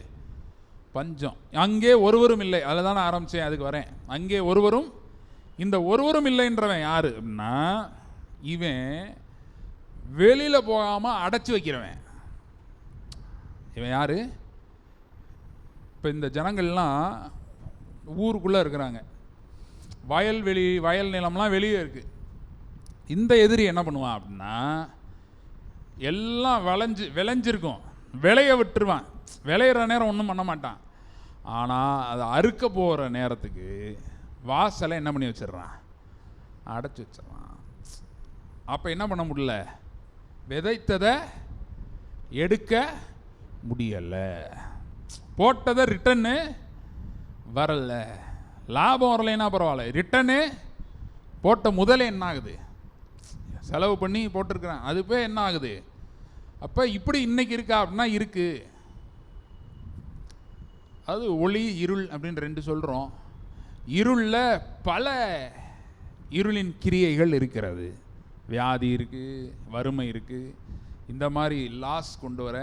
பஞ்சம்? அங்கே ஒருவரும் இல்லை. அதில் தான் ஆரம்பித்தேன், அதுக்கு வரேன். அங்கே ஒருவரும், இந்த ஒருவரும் இல்லைன்றவன் யாரு அப்படின்னா, இவன் வெளியில் போகாமல் அடைச்சி வைக்கிறவன். இவன் யாரு? இப்போ இந்த ஜனங்கள்லாம் ஊருக்குள்ளே இருக்கிறாங்க, வயல் நிலம்லாம் வெளியே இருக்குது. இந்த எதிரி என்ன பண்ணுவான் அப்படின்னா, எல்லாம் விளைஞ்சிருக்கும், விளைய விட்டுருவான். விளையிற நேரம் ஒன்றும் பண்ண மாட்டான். ஆனால் அதை அறுக்க போகிற நேரத்துக்கு வாசலை என்ன பண்ணி வச்சிடுறான், அடைச்சி வச்சிடறான். அப்போ என்ன பண்ண முடியல, விதைத்ததை எடுக்க முடியலை, போட்டதை ரிட்டன்னு வரல. லாபம் வரலைன்னா பரவாயில்ல, ரிட்டனு போட்ட முதலே என்ன ஆகுது, செலவு பண்ணி போட்டிருக்கிறேன், அது போய் என்ன ஆகுது. அப்போ இப்படி இன்னைக்கு இருக்கா அப்படின்னா இருக்கு. அது ஒளி இருள் அப்படின்னு 2 சொல்கிறோம். இருளில் பல இருளின் கிரியைகள் இருக்கிறது. வியாதி இருக்குது, வறுமை இருக்குது, இந்த மாதிரி லாஸ் கொண்டு வர,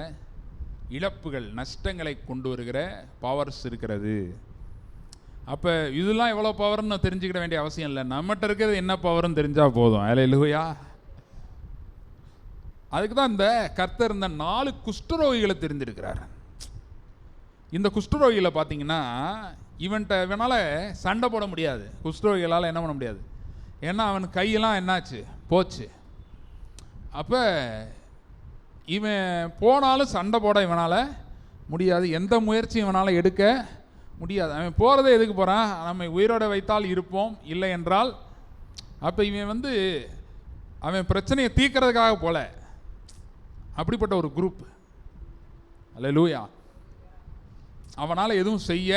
இழப்புகள், நஷ்டங்களை கொண்டு வருகிற பவர்ஸ் இருக்கிறது. அப்போ இதெல்லாம் எவ்வளோ பவர்னு தெரிஞ்சுக்கிட வேண்டிய அவசியம் இல்லை. நம்மகிட்ட இருக்கிறது என்ன பவர்னு தெரிஞ்சால் போதும். அல்லேலூயா. அதுக்கு தான் இந்த கர்த்தர் இந்த 4 குஷ்டரோகிகளை தெரிஞ்சிருக்கிறார். இந்த குஷ்டரோகிகளை பார்த்தீங்கன்னா, இவனால் சண்டை போட முடியாது. குஷ்டரோகிகளால் என்ன பண்ண முடியாது, ஏன்னா அவன் கையெல்லாம் என்னாச்சு, போச்சு. அப்போ இவன் போனாலும் சண்டை போட இவனால் முடியாது, எந்த முயற்சியும் இவனால் எடுக்க முடியாது. அவன் போகிறதே எதுக்கு போகிறான், நம்ம உயிரோட வைத்தால் இருப்போம், இல்லை என்றால். அப்போ இவன் அவன் பிரச்சனையை தீர்க்கறதுக்காக போல, அப்படிப்பட்ட ஒரு குரூப். அல்லேலூயா. அவனால் எதுவும் செய்ய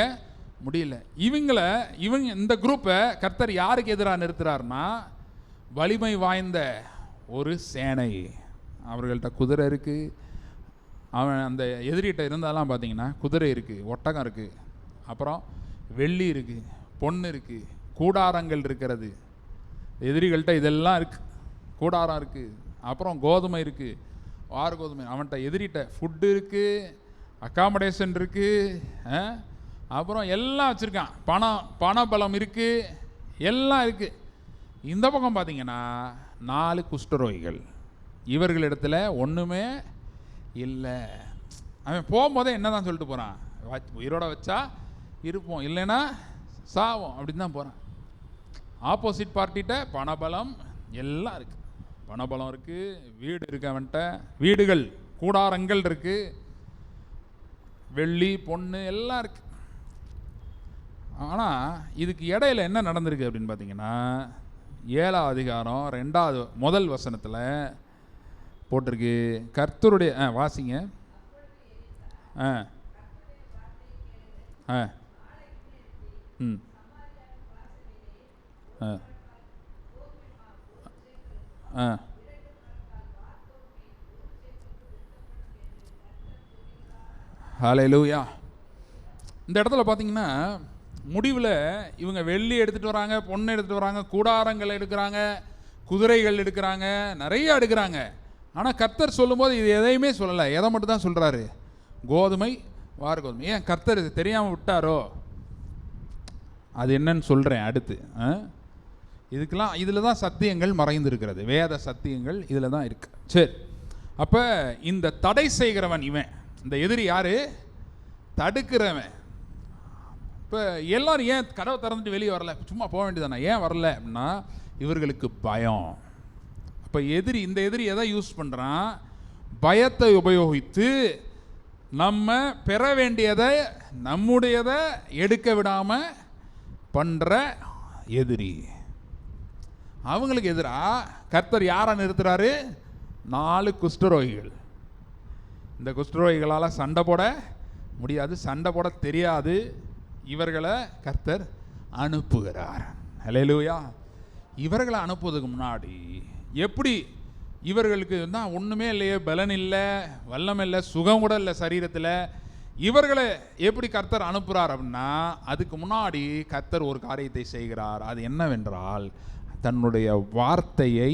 முடியல. இவங்க இந்த குரூப்பை கர்த்தர் யாருக்கு எதிராக நிறுத்துறாருன்னா, வலிமை வாய்ந்த ஒரு சேனை. அவர்கள்ட்ட குதிரை இருக்குது. அவன் அந்த எதிரிகிட்ட இருந்தாலாம் பார்த்தீங்கன்னா குதிரை இருக்குது, ஒட்டகம் இருக்குது, அப்புறம் வெள்ளி இருக்குது, பொண்ணு இருக்குது, கூடாரங்கள் இருக்கிறது. எதிரிகள்கிட்ட இதெல்லாம் இருக்குது, கூடாரம் இருக்குது, அப்புறம் கோதுமை இருக்குது, கோதுமை. அவன்கிட்ட எதிரிட்ட ஃபுட்டு இருக்குது, அக்காமடேஷன் இருக்குது, அப்புறம் எல்லாம் வச்சுருக்கான், பணபலம் இருக்குது, எல்லாம் இருக்குது. இந்த பக்கம் பார்த்தீங்கன்னா 4 குஷ்டரோகிகள். இவர்களிடத்துல ஒன்றுமே இல்லை. அவன் போகும்போதே என்ன தான் சொல்லிட்டு போகிறான், உயிரோட வச்சா இருப்போம், இல்லைன்னா சாவோம் அப்படின்னு தான் போகிறான். ஆப்போசிட் பார்ட்டிகிட்ட பணபலம் எல்லாம் இருக்குது. பணபலம் இருக்குது, வீடு இருக்கு, அவன்கிட்ட வீடுகள் கூடாரங்கள் இருக்குது, வெள்ளி பொண்ணு எல்லாம் இருக்குது. ஆனால் இதுக்கு இடையில என்ன நடந்திருக்கு அப்படின்னு பார்த்தீங்கன்னா, 7ஆம் அதிகாரம் 1 வசனத்தில் போட்டிருக்கு, கர்த்தருடைய வாசிங்க. ஆ ஆ ம் ஆ ஆ ஹல்லேலூயா. இந்த இடத்துல பார்த்தீங்கன்னா, முடிவில் இவங்க வெள்ளி எடுத்துகிட்டு வராங்க, பொண்ணு எடுத்துகிட்டு வராங்க, கூடாரங்கள் எடுக்கிறாங்க, குதிரைகள் எடுக்கிறாங்க, நிறைய எடுக்கிறாங்க. ஆனால் கர்த்தர் சொல்லும்போது இது எதையுமே சொல்லலை. எதை மட்டும் தான் சொல்கிறாரு, கோதுமை வார்கோதுமை. ஏன் கர்த்தர் இது தெரியாமல் விட்டாரோ? அது என்னன்னு சொல்கிறேன் அடுத்து. இதுக்கெல்லாம் இதில் தான் சத்தியங்கள் மறைந்திருக்கிறது, வேத சத்தியங்கள் இதில் தான் இருக்கு. சரி, அப்போ இந்த தடை செய்கிறவன் இவன், இந்த எதிரி யாரு? தடுக்கிறவன். இப்போ எல்லாரும் ஏன் கதவை திறந்துட்டு வெளியே வரல, சும்மா போக வேண்டியதானே, ஏன் வரல அப்படின்னா இவர்களுக்கு பயம். அப்போ எதிரி, இந்த எதிரி எதை யூஸ் பண்ணுறான்? பயத்தை உபயோகித்து நம்ம பெற வேண்டியதை, நம்முடையதை எடுக்க விடாமல் பண்ணுற எதிரி. அவங்களுக்கு எதிராக கர்த்தர் யாரை நிறுத்துறாரு? 4 குஷ்டரோகிகள். இந்த குஷ்டரோகிகளால் சண்டை போட முடியாது, சண்டை போட தெரியாது. இவர்களை கர்த்தர் அனுப்புகிறார். ஹல்லேலூயா. இவர்களை அனுப்புவதுக்கு முன்னாடி எப்படி இவர்களுக்கு தான் ஒன்றுமே இல்லையே, பலன் இல்லை, வல்லம் இல்லை, சுகம் கூட இல்லை சரீரத்தில், இவர்களை எப்படி கர்த்தர் அனுப்புகிறார் அப்படின்னா, அதுக்கு முன்னாடி கர்த்தர் ஒரு காரியத்தை செய்கிறார். அது என்னவென்றால் தன்னுடைய வார்த்தையை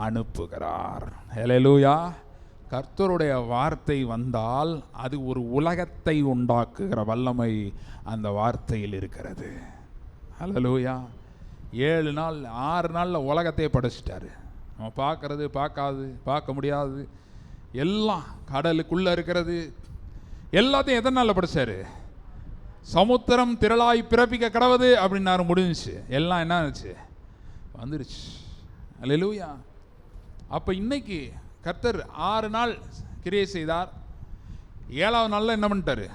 அனுப்புகிறார். ஹல்லேலூயா. கர்த்தருடைய வார்த்தை வந்தால் அது ஒரு உலகத்தை உண்டாக்குகிற வல்லமை அந்த வார்த்தையில் இருக்கிறது. ஹல்லேலூயா. 7 நாள் 6 நாளில் உலகத்தையே படைச்சிட்டாரு. நம்ம பார்க்கறது, பார்க்க முடியாது, எல்லாம் கடலுக்குள்ளே இருக்கிறது எல்லாத்தையும் எத்தனை நாளில் படைச்சாரு? சமுத்திரம் திரளாய் பிறப்பிக்க கடவுது அப்படின்னாரு, முடிஞ்சிச்சு. எல்லாம் என்ன ஆச்சு? வந்துருச்சு. ஹல்லேலூயா. அப்போ இன்னைக்கு கர்த்தர் 6 நாள் கிரியை செய்தார். 7ஆவது நாளில் என்ன பண்ணிட்டாரு?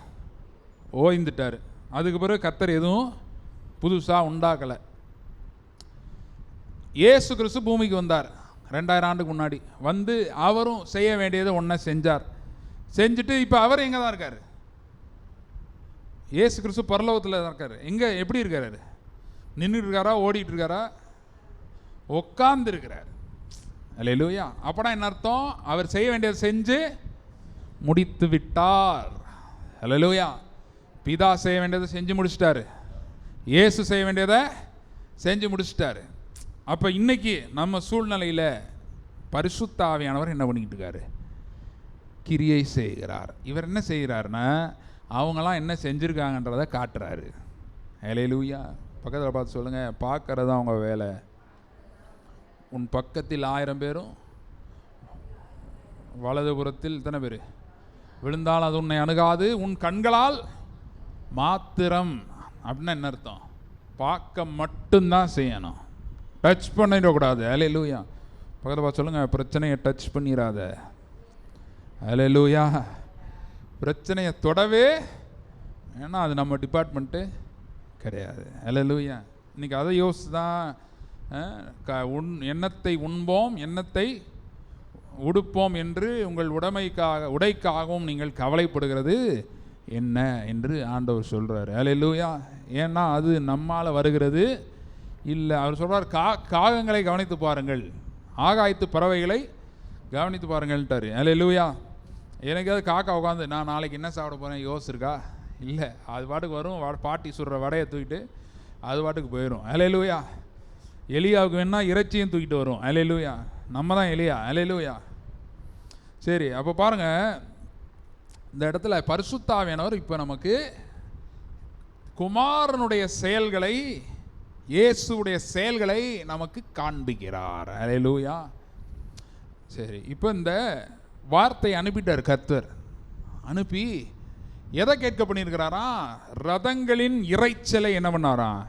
ஓய்ந்துட்டார். அதுக்கு பிறகு கர்த்தர் எதுவும் புதுசாக உண்டாக்கலை. இயேசு கிறிஸ்து பூமிக்கு வந்தார் 2000 ஆண்டுக்கு முன்னாடி. வந்து அவரும் செய்ய வேண்டியதை ஒன்றை செஞ்சார். செஞ்சுட்டு இப்போ அவர் எங்கே தான் இருக்கார்? இயேசு கிறிஸ்து பரலோகத்தில் தான் இருக்கார். எங்கே, எப்படி இருக்காரு? நின்றுட்டு இருக்காரா, ஓடிட்டு இருக்காரா, உட்கார்ந்து இருக்கிறார்? அல்லேலூயா. அப்படா என்ன அர்த்தம்? அவர் செய்ய வேண்டியதை செஞ்சு முடித்து விட்டார். அல்லேலூயா. பிதா செய்ய வேண்டியதை செஞ்சு முடிச்சிட்டாரு, இயேசு செய்ய வேண்டியதை செஞ்சு முடிச்சிட்டாரு. அப்போ இன்னைக்கு நம்ம சூழ்நிலையில் பரிசுத்த ஆவியானவர் என்ன பண்ணிக்கிட்டு இருக்காரு? கிரியை செய்கிறார். இவர் என்ன செய்கிறாருன்னா, அவங்களாம் என்ன செஞ்சுருக்காங்கன்றதை காட்டுறாரு. அல்லேலூயா. பக்கத்தில் பார்த்து சொல்லுங்கள், பார்க்கறது தான் அவங்க வேலை. உன் பக்கத்தில் 1000 பேரும் வலதுபுறத்தில் இத்தனை பேர் விழுந்தால் அது உன்னை அணுகாது, உன் கண்களால் மாத்திரம். அப்படின்னா என்ன அர்த்தம்? பார்க்க மட்டும்தான் செய்யணும், டச் பண்ணிடக்கூடாது. அல்லேலூயா. பக்கத்தில் பார்த்து சொல்லுங்கள், பிரச்சனையை டச் பண்ணிடாத. அல்லேலூயா. பிரச்சனையை தொடவே, ஏன்னா அது நம்ம டிபார்ட்மெண்ட்டு கிடையாது. அல்லேலூயா. இன்றைக்கி அதை யோசித்து தான் எண்ணத்தை உண்போம், எண்ணத்தை உடுப்போம் என்று உங்கள் உடைக்காகவும் நீங்கள் கவலைப்படுகிறது என்ன என்று ஆண்டவர் சொல்கிறார். அல்லேலூயா. ஏன்னா அது நம்மால் வருகிறது இல்லை. அவர் சொல்கிறார், காகங்களை கவனித்து பாருங்கள், ஆகாயத்து பறவைகளை கவனித்து பாருங்கள்ட்டார். அல்லேலூயா. எனக்கு அது காக்கா உட்காந்து நான் நாளைக்கு என்ன சாப்பிட போகிறேன் யோசிச்சிருக்கா? இல்லை, அது பாட்டுக்கு வரும், பாட்டி சுடுற வடையை தூக்கிட்டு அது பாட்டுக்கு போயிடும். அல்லேலூயா. எலியாவுக்கு வேணா இறைச்சியும் தூக்கிட்டு வரும். அல்லேலூயா. நம்ம தான் எலியா. அல்லேலூயா. சரி, அப்போ பாருங்கள், இந்த இடத்துல பரிசுத்த ஆவியானவர் இப்போ நமக்கு குமாரனுடைய செயல்களை இயேசுவுடைய செயல்களை நமக்கு காண்பிக்கிறார். அல்லேலூயா. சரி, இப்போ இந்த வார்த்தை அனுப்பிட்டார் கர்த்தர். அனுப்பி எதை கேட்க பண்ணியிருக்கிறாரா? ரதங்களின் இறைச்சலை என்ன பண்ணாராம்?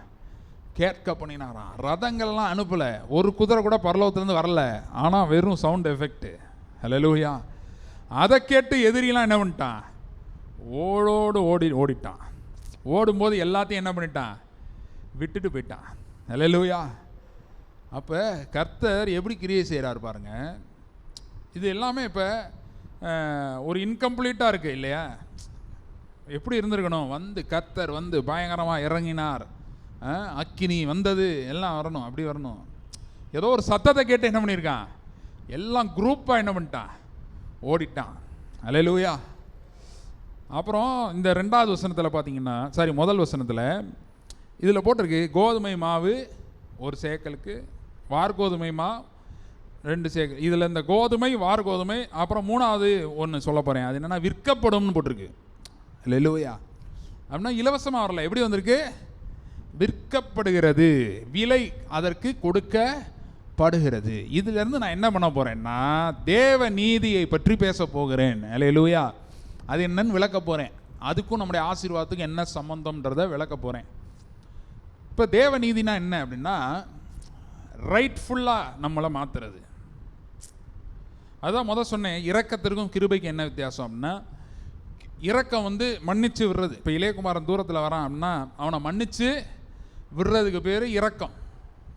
கேட்க பண்ணினாராம். ரதங்கள்லாம் அனுப்பலை, ஒரு குதிரை கூட பரலோகத்திலேருந்து வரல, ஆனால் வெறும் சவுண்ட் எஃபெக்ட். அல்லேலூயா. அதை கேட்டு எதிரிலாம் என்ன பண்ணிட்டான்? ஓடிட்டான். ஓடும்போது எல்லாத்தையும் என்ன பண்ணிட்டான்? விட்டுட்டு போயிட்டான். அல்லேலூயா. அப்போ கர்த்தர் எப்படி கிரியை செய்கிறார் பாருங்க. இது எல்லாமே இப்போ ஒரு இன்கம்ப்ளீட்டாக இருக்குது இல்லையா? எப்படி இருந்திருக்கணும்? கர்த்தர் பயங்கரமாக இறங்கினார், அக்கினி வந்தது, எல்லாம் வரணும், அப்படி வரணும். ஏதோ ஒரு சத்தத்தை கேட்டு என்ன பண்ணியிருக்கான்? எல்லாம் குரூப்பாக என்ன பண்ணிட்டான்? ஓடிட்டான். அல்லேலூயா. அப்புறம் இந்த 2வது வசனத்தில் பார்த்தீங்கன்னா, முதல் வசனத்தில் இதில் போட்டிருக்கு, கோதுமை மாவு 1 சேக்கலுக்கு, வார்கோதுமை மாவு 2 சேக்கல். இதில் இந்த கோதுமை, வார்கோதுமை, அப்புறம் 3வது ஒன்று சொல்ல போகிறேன், அது என்னென்னா விற்கப்படும்னு போட்டிருக்கு. அல்லேலூயா. அப்படின்னா இலவசமாக வரல, எப்படி வந்திருக்கு? விற்கப்படுகிறது, விலை அதற்கு கொடுக்கப்படுகிறது. இதிலிருந்து நான் என்ன பண்ண போகிறேன்னா, தேவ நீதியை பற்றி பேச போகிறேன். அல்லேலூயா. அது என்னன்னு விளக்க போகிறேன். அதுக்கும் நம்முடைய ஆசீர்வாதத்துக்கு என்ன சம்பந்தம்ன்றதை விளக்க போகிறேன். இப்போ தேவ நீதினா என்ன அப்படின்னா, ரைட்ஃபுல்லாக நம்மளை மாற்றுறது. அதுதான் சொன்னேன், இரக்கத்திற்கும் கிருபைக்கு என்ன வித்தியாசம் அப்படின்னா, இரக்கம் மன்னிச்சு விடுறது. இப்போ இளையகுமாரன் தூரத்தில் வரான் அப்படின்னா அவனை மன்னிச்சு விடுறதுக்கு பேர் இரக்கம்.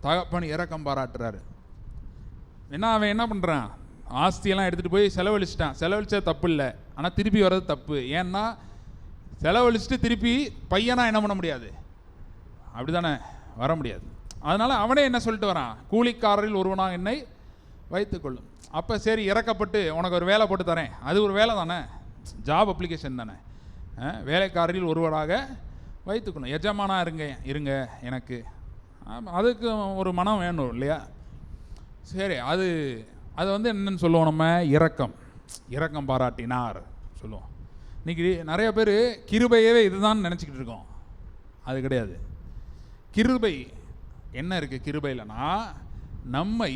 தகப்பன் இரக்கம் பாராட்டுறாரு. அவன் என்ன பண்ணுறான்? ஆஸ்தியெல்லாம் எடுத்துகிட்டு போய் செலவழிச்சிட்டான். செலவழிச்சது தப்பு இல்லை, ஆனால் திருப்பி வர்றது தப்பு. ஏன்னா செலவழிச்சிட்டு திருப்பி பையனாக என்ன பண்ண முடியாது, அப்படி தானே வர முடியாது. அதனால் அவனே என்ன சொல்லிட்டு வரான்? கூலிக்காரரில் ஒருவனாக என்னை வைத்துக்கொள்ளும். அப்போ சரி, இறக்கப்பட்டு உனக்கு ஒரு வேலை போட்டு தரேன். அது ஒரு வேலை தானே, ஜாப் அப்ளிகேஷன் தானே. வேலைக்காரரில் ஒருவராக வைத்துக்கணும், எஜமானா இருங்க எனக்கு. அதுக்கு ஒரு மனம் வேணும் இல்லையா? சரி, அது என்னன்னு சொல்லுவோம் நம்ம? இரக்கம் பாராட்டினார் சொல்லுவோம். இன்றைக்கி நிறைய பேர் கிருபையவே இதுதான் நினச்சிக்கிட்டு இருக்கோம். அது கிடையாது. கிருபை என்ன இருக்குது? கிருபையிலனா நம்மை,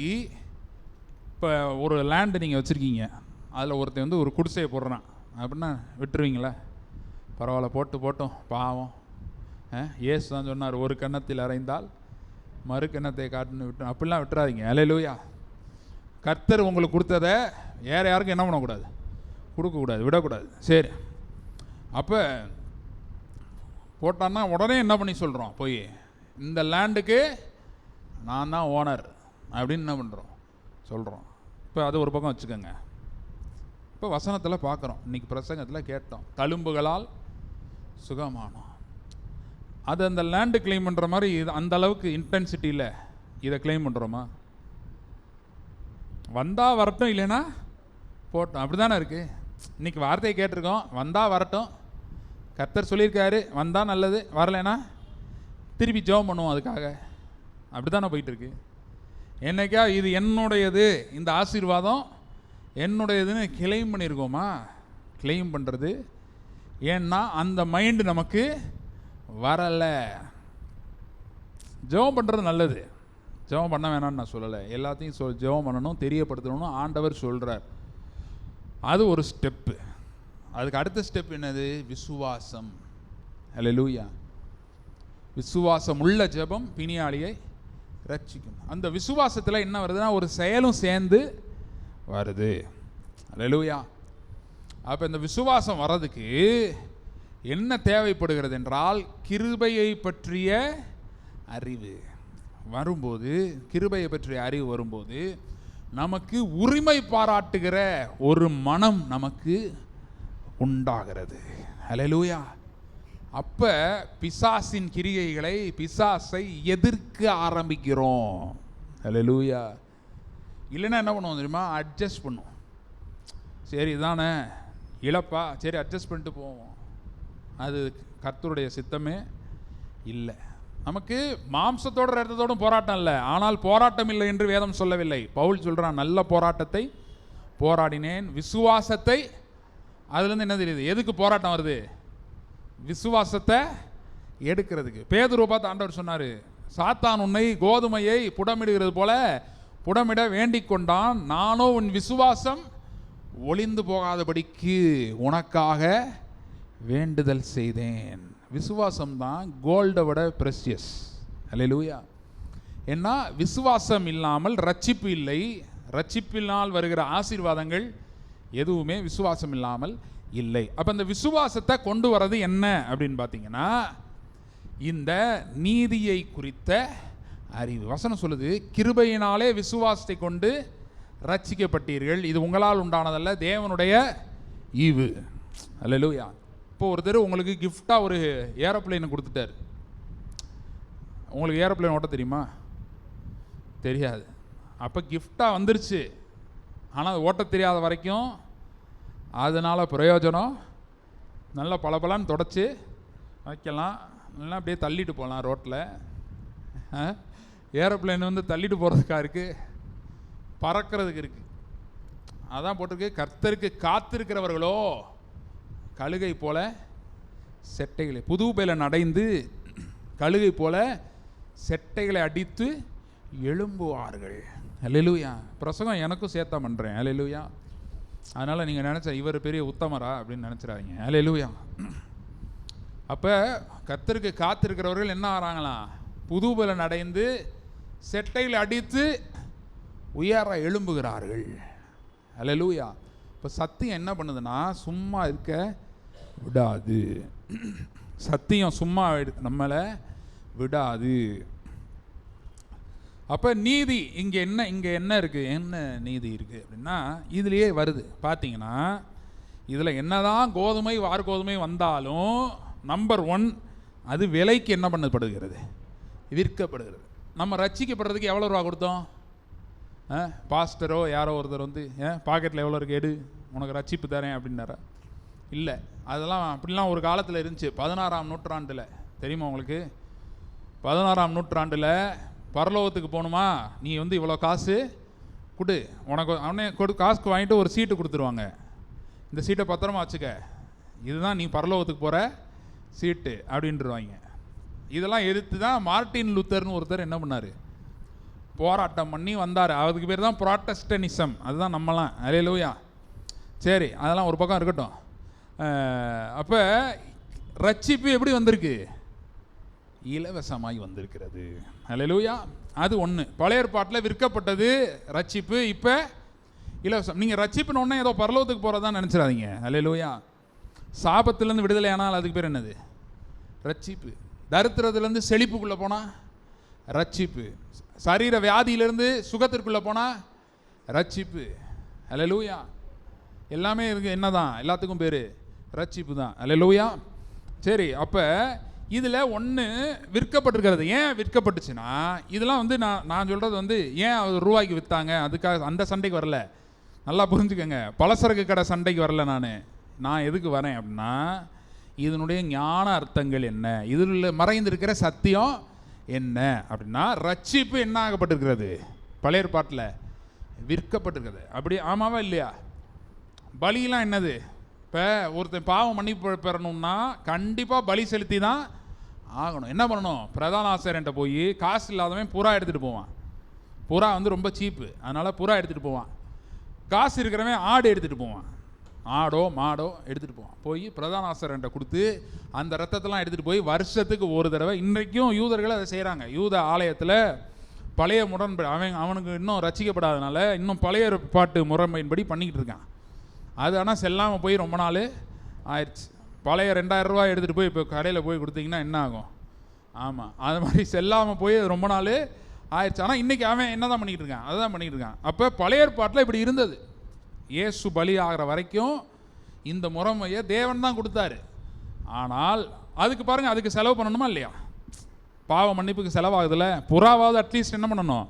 இப்போ ஒரு லேண்டு நீங்கள் வச்சுருக்கீங்க, அதில் ஒருத்தன் ஒரு குடிசையை போடுறான் அப்படின்னா விட்டுருவீங்களா? பரவாயில்ல, போட்டோம் பாவம். இயேசு தான் சொன்னார், ஒரு கன்னத்தில் அறைந்தால் மறு கன்னத்தை காட்டுன்னு விட்டு, அப்படிலாம் விட்டுறாதீங்க. அல்லேலூயா. கர்த்தர் உங்களுக்கு கொடுத்ததை வேறு யாருக்கும் என்ன பண்ணக்கூடாது? கொடுக்கக்கூடாது, விடக்கூடாது. சரி, அப்போ போட்டான்னா உடனே என்ன பண்ணி சொல்கிறோம்? போய் இந்த லேண்டுக்கு நான் தான் ஓனர் அப்படின்னு என்ன பண்ணுறோம்? சொல்கிறோம். இப்போ அது ஒரு பக்கம் வச்சுக்கோங்க. இப்போ வசனத்தில் பார்க்குறோம், இன்றைக்கி பிரசங்கத்தில் கேட்டோம், தழும்புகளால் சுகமானோம். அது அந்த லேண்டு கிளைம் பண்ணுற மாதிரி இது அந்த அளவுக்கு இன்டென்சிட்டியில் இதை கிளைம் பண்ணுறோமா? வந்தால் வரட்டும், இல்லைன்னா போட்டோம், அப்படி தானே இருக்குது. இன்றைக்கி வார்த்தையை கேட்டிருக்கோம், வந்தால் வரட்டும். கர்த்தர் சொல்லியிருக்காரு, வந்தால் நல்லது, வரலைன்னா திருப்பி ஜெபம் பண்ணுவோம் அதுக்காக. அப்படி தானே போயிட்டுருக்கு. என்னைக்கா இது என்னுடையது, இந்த ஆசீர்வாதம் என்னுடையதுன்னு கிளைம் பண்ணியிருக்கோமா? கிளைம் பண்ணுறது ஏன்னா அந்த மைண்டு நமக்கு வரலை. ஜெபம் பண்ணுறது நல்லது, ஜெபம் பண்ண வேணாம்னு நான் சொல்லலை. எல்லாத்தையும் ஜெபம் பண்ணணும், தெரியப்படுத்தணும்னு ஆண்டவர் சொல்கிறார். அது ஒரு ஸ்டெப்பு. அதுக்கு அடுத்த ஸ்டெப் என்னது? விசுவாசம். அல்லேலூயா. விசுவாசம் உள்ள ஜெபம் பிணியாளியை ரட்சிக்கும். அந்த விசுவாசத்தில் என்ன வருதுன்னா ஒரு செயலும் சேர்ந்து வருது. அல்லேலூயா. அப்போ இந்த விசுவாசம் வர்றதுக்கு என்ன தேவைப்படுகிறது என்றால், கிருபையை பற்றிய அறிவு வரும்போது, கிருபையை பற்றிய அறிவு வரும்போது நமக்கு உரிமை பாராட்டுகிற ஒரு மனம் நமக்கு உண்டாகிறது. அல்லேலூயா. அப்போ பிசாசின் கிரியைகளை, பிசாசை எதிர்க்க ஆரம்பிக்கிறோம். அல்லேலூயா. இல்லைன்னா என்ன பண்ணுவோம் தெரியுமா? அட்ஜஸ்ட் பண்ணுவோம். சரி தானே, இழப்பா, சரி அட்ஜஸ்ட் பண்ணிட்டு போவோம். அது கர்த்தருடைய சித்தமே இல்லை. நமக்கு மாம்சத்தோட ரத்தத்தோடும் போராட்டம் இல்லை, ஆனால் போராட்டம் இல்லை என்று வேதம் சொல்லவில்லை. பவுல் சொல்கிறான், நல்ல போராட்டத்தை போராடினேன், விசுவாசத்தை. அதுலேருந்து என்ன தெரியுது? எதுக்கு போராட்டம் வருது? விசுவாசத்தை எடுக்கிறதுக்கு. பேதுருவை பார்த்து ஆண்டவர் சொன்னார், சாத்தான் உன்னை கோதுமையை புடமிடுகிறது போல புடமிட வேண்டிக் கொண்டான். நானோ உன் விசுவாசம் ஒளிந்து போகாதபடிக்கு உனக்காக வேண்டுதல் செய்தேன். விசுவாசம்தான் கோல்டை விட ப்ரெஷியஸ். அல்லேலூயா. ஏன்னா விசுவாசம் இல்லாமல் ரட்சிப்பு இல்லை. ரட்சிப்பினால் வருகிற ஆசீர்வாதங்கள் எதுவுமே விசுவாசம் இல்லாமல் இல்லை. அப்போ இந்த விசுவாசத்தை கொண்டு வர்றது என்ன அப்படின்னு பார்த்தீங்கன்னா, இந்த நீதியை குறித்த அறிவு. வசனம் சொல்லுது, கிருபையினாலே விசுவாசத்தை கொண்டு ரட்சிக்கப்பட்டீர்கள், இது உங்களால் உண்டானதல்ல, தேவனுடைய ஈவு. அல்லேலூயா. இப்போ ஒருத்தர் உங்களுக்கு கிஃப்டாக ஒரு ஏரோப்ளேனை கொடுத்துட்டார். உங்களுக்கு ஏரோப்ளேன் ஓட்ட தெரியுமா? தெரியாது. அப்போ கிஃப்டாக வந்துருச்சு, ஆனால் அது ஓட்ட தெரியாத வரைக்கும் அதனால் பிரயோஜனம். நல்லா பளபளன்னு தொடச்சி வைக்கலாம், நல்லா அப்படியே தள்ளிட்டு போகலாம் ரோட்டில். ஏரோப்ளேன் வந்து தள்ளிட்டு போகிறதுக்காக இருக்குது, பறக்கிறதுக்கு இருக்குது. அதான் போட்டிருக்கு, கர்த்தருக்கு காத்திருக்கிறவர்களோ கழுகை போல செட்டைகளை, புது பேல நடைந்து கழுகை போல செட்டைகளை அடித்து எழும்புவார்கள். அல்லேலூயா. பிரசங்கம் எனக்கும் சேர்த்தா பண்ணுறேன். அல்லேலூயா. அதனால் நீங்கள் நினச்ச இவர் பெரிய உத்தமரா அப்படின்னு நினச்சிடாதீங்க. அல்லேலூயா. அப்போ கர்த்தருக்கு காத்திருக்கிறவர்கள் என்ன ஆகிறாங்களாம்? புதுபல நடைந்து செட்டையில் அடித்து உயர எழும்புகிறார்கள். அல்லேலூயா. இப்போ சத்தியம் என்ன பண்ணுதுன்னா, சும்மா இருக்க விடாது. சத்தியம் சும்மா நம்மளை விடாது. அப்போ நீதி இங்கே என்ன இருக்குது? என்ன நீதி இருக்குது அப்படின்னா இதுலேயே வருது. பார்த்தீங்கன்னா இதில் என்னதான் கோதுமை வார்கோதுமை வந்தாலும் நம்பர் 1 அது விலைக்கு என்ன பண்ணப்படுகிறது? விற்கப்படுகிறது. நம்ம ரட்சிக்கப்படுறதுக்கு எவ்வளோ ரூபா கொடுத்தோம்? பாஸ்டரோ யாரோ ஒருத்தர் வந்து பாக்கெட்டில் எவ்வளோ இருக்கு எடு, உனக்கு ரட்சிப்பு தரேன் அப்படின்னாரா? இல்லை. அதெல்லாம் அப்படிலாம் ஒரு காலத்தில் இருந்துச்சு. 16ஆம் நூற்றாண்டில் தெரியுமா உங்களுக்கு? 16ஆம் நூற்றாண்டில் பரலோகத்துக்கு போகணுமா, நீ வந்து இவ்வளோ காசு கொடு, உனக்கு அவனே காசுக்கு வாங்கிட்டு ஒரு சீட்டு கொடுத்துருவாங்க. இந்த சீட்டை பத்திரமா வச்சுக்க, இதுதான் நீ பரலோகத்துக்கு போகிற சீட்டு அப்படின்ட்டுருவாங்க. இதெல்லாம் எதிர்த்து தான் மார்ட்டின் லூத்தர்னு ஒருத்தர் என்ன பண்ணார்? போராட்டம் பண்ணி வந்தார். அதுக்கு பேர் தான் ப்ராட்டஸ்டனிசம். அதுதான் நம்மலாம். அல்லேலூயா. சரி, அதெல்லாம் ஒரு பக்கம் இருக்கட்டும். அப்போ ரட்சிப்பு எப்படி வந்திருக்கு? இலவசமாய் வந்திருக்கிறது. அல்லேலூயா. அது ஒன்று. பழைய ஏற்பாட்டில் விற்கப்பட்டது ரட்சிப்பு, இப்போ இலவசம். நீங்கள் ரட்சிப்புன்னு ஒன்றே ஏதோ பரலோகத்துக்கு போகிறதா நினச்சிடாதீங்க. அல்லேலூயா. சாபத்திலேருந்து விடுதலை ஆனால் அதுக்கு பேர் என்னது? ரட்சிப்பு. தரித்திரத்துலேருந்து செழிப்புக்குள்ளே போனால் ரட்சிப்பு. சரீர வியாதியிலேருந்து சுகத்திற்குள்ளே போனால் ரட்சிப்பு. அல்லேலூயா. எல்லாமே இருக்குது. என்ன தான் எல்லாத்துக்கும் பேர்? ரட்சிப்பு தான். அல்லேலூயா. சரி, அப்போ இதில் ஒன்று விற்கப்பட்டிருக்கிறது. ஏன் விற்கப்பட்டுச்சுன்னா, இதெல்லாம் வந்து நான் சொல்கிறது வந்து ஏன் ரூபாய்க்கு விற்றாங்க அதுக்காக அந்த சண்டைக்கு வரல. நல்லா புரிஞ்சுக்கோங்க. பலசரக்கு கடை சண்டைக்கு வரல. நான் எதுக்கு வரேன் அப்படின்னா, இதனுடைய ஞான அர்த்தங்கள் என்ன, இதில் மறைந்திருக்கிற சத்தியம் என்ன அப்படின்னா, ரட்சிப்பு என்ன ஆகப்பட்டிருக்கிறது? பழைய ஏற்பாட்டில் விற்கப்பட்டிருக்கிறது. அப்படி ஆமாவா இல்லையா? பலியெல்லாம் என்னது? இப்போ ஒருத்தன் பாவம் மன்னிப்பு பெறணும்னா கண்டிப்பாக பலி செலுத்தி தான் ஆகணும். என்ன பண்ணணும்? பிரதான ஆசிரியர்கிட்ட போய் காசு இல்லாதவன் புறா எடுத்துகிட்டு போவான். புறா வந்து ரொம்ப சீப்பு, அதனால் புறா எடுத்துகிட்டு போவான். காசு இருக்கிறவன் ஆடு எடுத்துகிட்டு போவான். ஆடோ மாடோ எடுத்துகிட்டு போவான். போய் பிரதான ஆசிரியர்கிட்ட கொடுத்து அந்த ரத்தத்தெல்லாம் எடுத்துகிட்டு போய் வருஷத்துக்கு ஒரு தடவை, இன்றைக்கும் யூதர்கள் அதை செய்கிறாங்க. யூத ஆலயத்தில் பழைய அவனுக்கு இன்னும் ரட்சிக்கப்படாதனால இன்னும் பழைய பாட்டு முறைமையின்படி பண்ணிக்கிட்டு இருக்கான். அது ஆனால் செல்லாமல் போய் ரொம்ப நாள் ஆயிடுச்சு. பழைய 2000 ரூபா எடுத்துகிட்டு போய் இப்போ கடையில் போய் கொடுத்தீங்கன்னா என்ன ஆகும்? ஆமாம், அது மாதிரி செல்லாமல் போய் ரொம்ப நாள் ஆயிடுச்சு. ஆனால் இன்றைக்கி அவன் என்ன தான் பண்ணிக்கிட்டு இருக்கான்? அதுதான் பண்ணிக்கிட்டு இருக்கான். அப்போ பழைய ஏற்பாட்டில் இப்படி இருந்தது. இயேசு பலி ஆகிற வரைக்கும் இந்த முறைமையை தேவன் தான் கொடுத்தாரு. ஆனால் அதுக்கு பாருங்கள், அதுக்கு செலவு பண்ணணுமா இல்லையா? பாவ மன்னிப்புக்கு செலவாகுதுல்ல, புறாவாவது அட்லீஸ்ட் என்ன பண்ணணும்?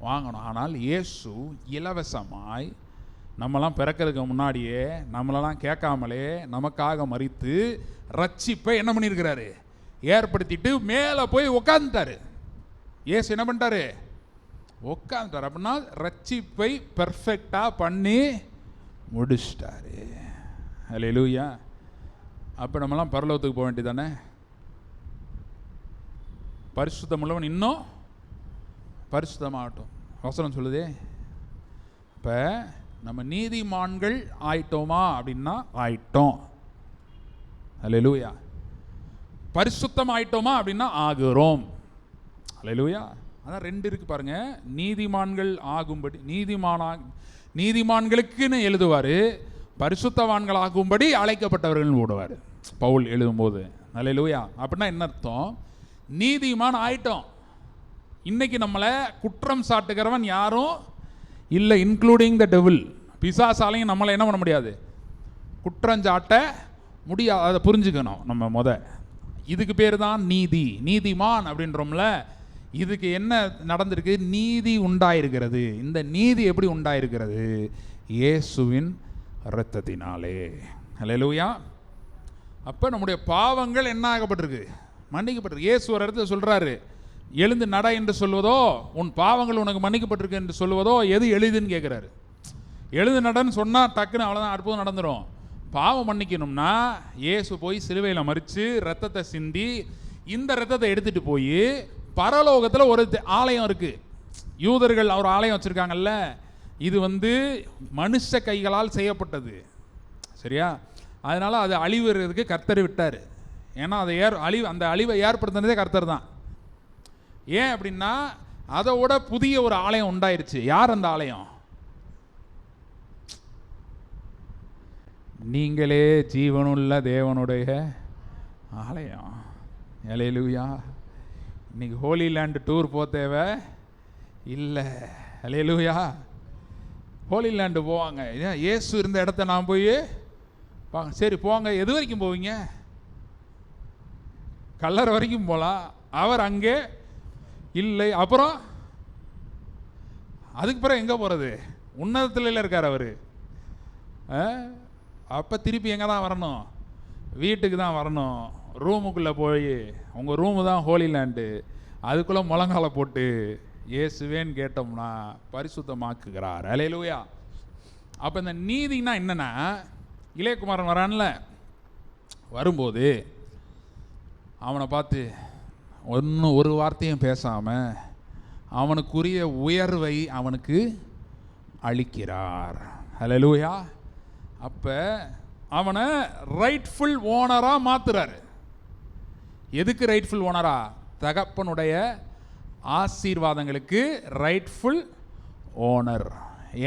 வாங்கணும். ஆனால் இயேசு இலவசமாய் நம்மலாம் பிறக்கிறதுக்கு முன்னாடியே நம்மளெல்லாம் கேட்காமலே நமக்காக மரித்து ரட்சிப்பை என்ன பண்ணியிருக்கிறாரு? ஏற்படுத்திட்டு மேலே போய் உட்காந்துட்டாரு. இயேசு என்ன பண்ணிட்டாரு? உட்காந்துட்டார். அப்படின்னா ரட்சிப்பை பெர்ஃபெக்டாக பண்ணி முடிச்சிட்டாரு. அல்லேலூயா. அப்போ நம்மலாம் பரலோகத்துக்கு போக வேண்டியதானே? பரிசுத்தம் உள்ளவன் இன்னும் பரிசுத்தமாகட்டும். வசனம் சொல்லுதே. இப்போ நம்ம நீதிமான்கள் ஆயிட்டோமா அப்படின்னா ஆயிட்டோம். அல்லேலூயா. பரிசுத்தம் ஆயிட்டோமா அப்படின்னா ஆகுறோம். அல்லேலூயா. அதான் ரெண்டு இருக்கு பாருங்க. நீதிமான்கள் ஆகும்படி நீதிமான்களுக்குன்னு எழுதுவார், பரிசுத்தவான்கள் ஆகும்படி அழைக்கப்பட்டவர்கள் போடுவார் பவுல் எழுதும்போது. அல்லேலூயா. அப்படின்னா என்ன அர்த்தம்? நீதிமான் ஆயிட்டோம். இன்னைக்கு நம்மளை குற்றம் சாட்டுகிறவன் யாரும் இல்லை, இன்க்ளூடிங் த டெவில். பிசாசாலையும் நம்மளை என்ன பண்ண முடியாது, குற்றஞ்சாட்ட முடியாது. அதை புரிஞ்சுக்கணும் நம்ம. இதுக்கு பேர் தான் நீதி. நீதிமான் அப்படின்றோம்ல, இதுக்கு என்ன நடந்திருக்கு? நீதி உண்டாயிருக்கிறது. இந்த நீதி எப்படி உண்டாயிருக்கிறது? இயேசுவின் இரத்தத்தினாலே. அல்லேலூயா. அப்போ நம்முடைய பாவங்கள் என்ன ஆகப்பட்டிருக்கு? மன்னிக்கப்பட்டிருக்கு. இயேசு ஒரு இடத்துல சொல்கிறாரு, எழுந்து நட என்று சொல்வதோ, உன் பாவங்கள் உனக்கு மன்னிக்கப்பட்டிருக்கு என்று சொல்வதோ எது எளிதுன்னு கேட்குறாரு. எழுந்து நடன்னு சொன்னால் டக்குன்னு அவ்வளோதான், அற்புதம் நடந்துடும். பாவம் மன்னிக்கணும்னா இயேசு போய் சிலுவையில் மறித்து ரத்தத்தை சிந்தி, இந்த ரத்தத்தை எடுத்துகிட்டு போய் பரலோகத்தில் ஒரு ஆலயம் இருக்குது. யூதர்கள் அவர் ஆலயம் வச்சுருக்காங்கல்ல, இது மனுஷ கைகளால் செய்யப்பட்டது. சரியா? அதனால் அது அழிவுறதுக்கு கர்த்தர் விட்டார். ஏன்னா அதை அந்த அழிவை ஏற்படுத்தினதே கர்த்தர் தான். ஏன் அப்படின்னா அதோட புதிய ஒரு ஆலயம் உண்டாயிருச்சு. யார் அந்த ஆலயம்? நீங்களே ஜீவனுள்ள தேவனுடைய ஆலயம். அல்லேலூயா. இன்னைக்கு ஹோலி லேண்ட் டூர் தேவை இல்லை. அல்லேலூயா. ஹோலி லேண்டு போவாங்க. இயேசு இருந்த இடத்த நான் போய் வாங்க. சரி போங்க. எது வரைக்கும் போவீங்க? கல்லறை வரைக்கும் போகலாம். அவர் அங்கே இல்லை. அப்புறம் அதுக்கு பிறகு எங்கே போகிறது? உன்னதத்தில் இருக்கார் அவர். அப்போ திருப்பி எங்கே தான் வரணும்? வீட்டுக்கு தான் வரணும். ரூமுக்குள்ளே போய், உங்கள் ரூமு தான் ஹோலி லேண்டு, அதுக்குள்ளே முழங்கால போட்டு இயேசுவேன்னு கேட்டோம்னா பரிசுத்தமாக்குகிறார். அல்லேலூயா. அப்போ இந்த நீதினா என்னென்னா, இளையகுமாரன் வரான்ல, வரும்போது அவனை பார்த்து ஒரு வார்த்தையும் பேசாமல் அவனுக்குரிய உயர்வை அவனுக்கு அளிக்கிறார். அல்லேலூயா. அப்போ அவனை ரைட்ஃபுல் ஓனராக மாற்றுறாரு. எதுக்கு ரைட்ஃபுல் ஓனரா? தகப்பனுடைய ஆசீர்வாதங்களுக்கு ரைட்ஃபுல் ஓனர்.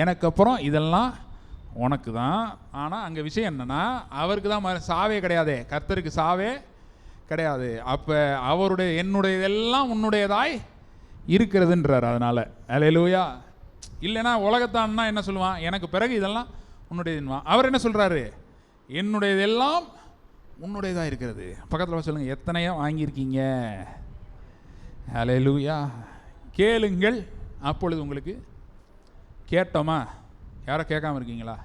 எனக்கு அப்புறம் இதெல்லாம் உனக்கு தான். ஆனால் அங்கே விஷயம் என்னென்னா, அவருக்கு தான் சாவே கிடையாது, கர்த்தருக்கு சாவே கிடையாது. அப்போ என்னுடைய இதெல்லாம் உன்னுடையதாய் இருக்கிறதுன்றார். அதனால் அல்லேலூயா. இல்லைன்னா உலகத்தான்னா என்ன சொல்லுவான்? எனக்கு பிறகு இதெல்லாம் உன்னுடையதுன்னுவான். அவர் என்ன சொல்கிறாரு? என்னுடையதெல்லாம் உன்னுடையதாக இருக்கிறது. பக்கத்தில் சொல்லுங்கள், எத்தனையோ வாங்கியிருக்கீங்க. அல்லேலூயா. கேளுங்கள் அப்பொழுது உங்களுக்கு. கேட்டோமா? யாரோ கேட்காம இருக்கீங்களா?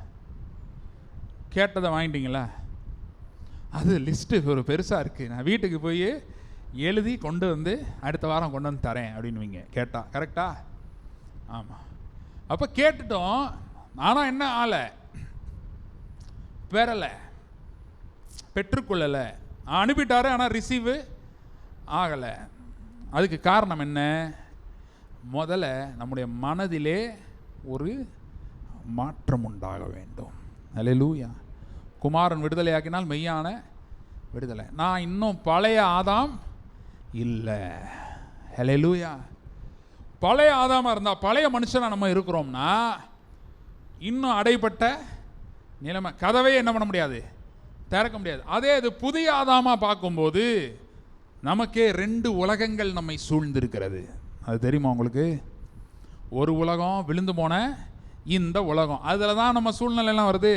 கேட்டதை வாங்கிட்டீங்களா? அது லிஸ்ட்டு ஒரு பெருசாக இருக்குது. நான் வீட்டுக்கு போய் எழுதி கொண்டு அடுத்த வாரம் கொண்டு தரேன் அப்படின்னுவீங்க கேட்டா. கரெக்டா? ஆமாம். அப்போ கேட்டுட்டோம். ஆனால் என்ன ஆளை பெறலை, பெற்றுக்கொள்ளலை. அனுப்பிட்டாரு, ஆனால் ரிசீவு ஆகலை. அதுக்கு காரணம் என்ன? முதல்ல நம்முடைய மனதிலே ஒரு மாற்றம் உண்டாக வேண்டும். அல்லேலூயா. குமாரன் விடுதலையாக்கினால் மெய்யான விடுதலை. நான் இன்னும் பழைய ஆதாம் இல்லை. அல்லேலூயா. பழைய ஆதாமாக இருந்தால், பழைய மனுஷனாக நம்ம இருக்கிறோம்னா இன்னும் அடைப்பட்ட நிலைமை, கதவே என்ன பண்ண முடியாது, திறக்க முடியாது. அதே இது புதிய ஆதாமாக பார்க்கும்போது நமக்கே 2 உலகங்கள் நம்மை சூழ்ந்திருக்கிறது. அது தெரியுமா உங்களுக்கு? ஒரு உலகம் விழுந்து போன இந்த உலகம், அதில் தான் நம்ம சூழ்நிலையெல்லாம் வருது.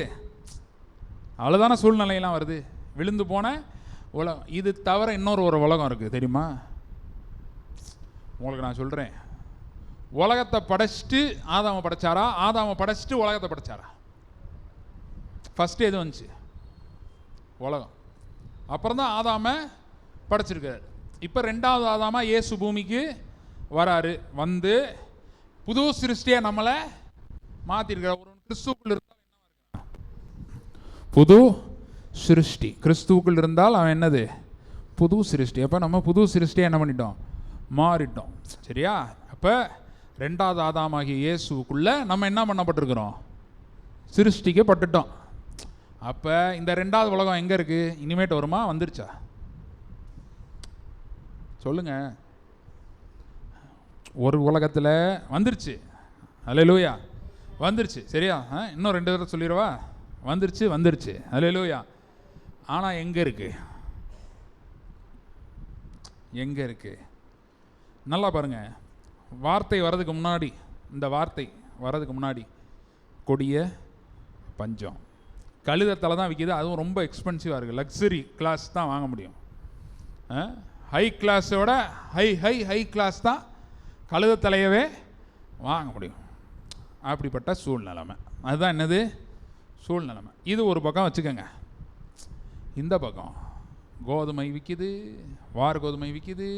அவ்வளோதான சூழ்நிலையெல்லாம் வருது. விழுந்து போன உலகம். இது தவிர இன்னொரு உலகம் இருக்குது, தெரியுமா? உங்களுக்கு நான் சொல்கிறேன். உலகத்தை படைச்சிட்டு ஆதாமை படைச்சாரா? ஆதாமை படைச்சிட்டு உலகத்தை படைச்சாரா? ஃபஸ்ட்டு எது வந்துச்சு? உலகம். அப்புறம் தான் ஆதாமை படைச்சிருக்காரு. இப்போ 2வது ஆதாமா இயேசு பூமிக்கு வராரு. புது சிருஷ்டியாக நம்மளை மாற்றிருக்கிறார். ஒரு கிறிஸ்துவுக்குள் இருந்தால் என்ன புது சிருஷ்டி. கிறிஸ்துவுக்குள் இருந்தால் அவன் என்னது? புது சிருஷ்டி. அப்போ நம்ம புது சிருஷ்டியாக என்ன பண்ணிட்டோம்? மாறிட்டோம். சரியா? அப்போ ரெண்டாவது ஆதாமாகிய இயேசுக்குள்ள நம்ம என்ன பண்ணப்பட்டிருக்கிறோம்? சிருஷ்டிக்கப்பட்டுட்டோம். அப்போ இந்த ரெண்டாவது உலகம் எங்கே இருக்குது? இனிமேட்டு வருமா? வந்துருச்சா? சொல்லுங்க. ஒரு உலகத்தில் வந்துருச்சு. அல்லேலூயா, வந்துருச்சு. சரியா? இன்னும் 2 தடவை சொல்லிடுவா. வந்துருச்சு. அல்லேலூயா. ஆனால் எங்கே இருக்கு? நல்லா பாருங்க. வார்த்தை வர்றதுக்கு முன்னாடி, இந்த வார்த்தை வர்றதுக்கு முன்னாடி கொடிய பஞ்சம். கழுதத்தலை தான் விற்கிது. அதுவும் ரொம்ப எக்ஸ்பென்சிவாக இருக்குது. லக்ஸரி கிளாஸ் தான் வாங்க முடியும். ஹை கிளாஸோட ஹை கிளாஸ் தான் கழுதத்தலையவே வாங்க முடியும். அப்படிப்பட்ட சூழ்நிலைமை. அதுதான் என்னது? சூழ்நிலைமை. இது ஒரு பக்கம் வச்சுக்கோங்க. இந்த பக்கம் கோதுமை விற்கிது, வார் கோதுமை விற்கிது,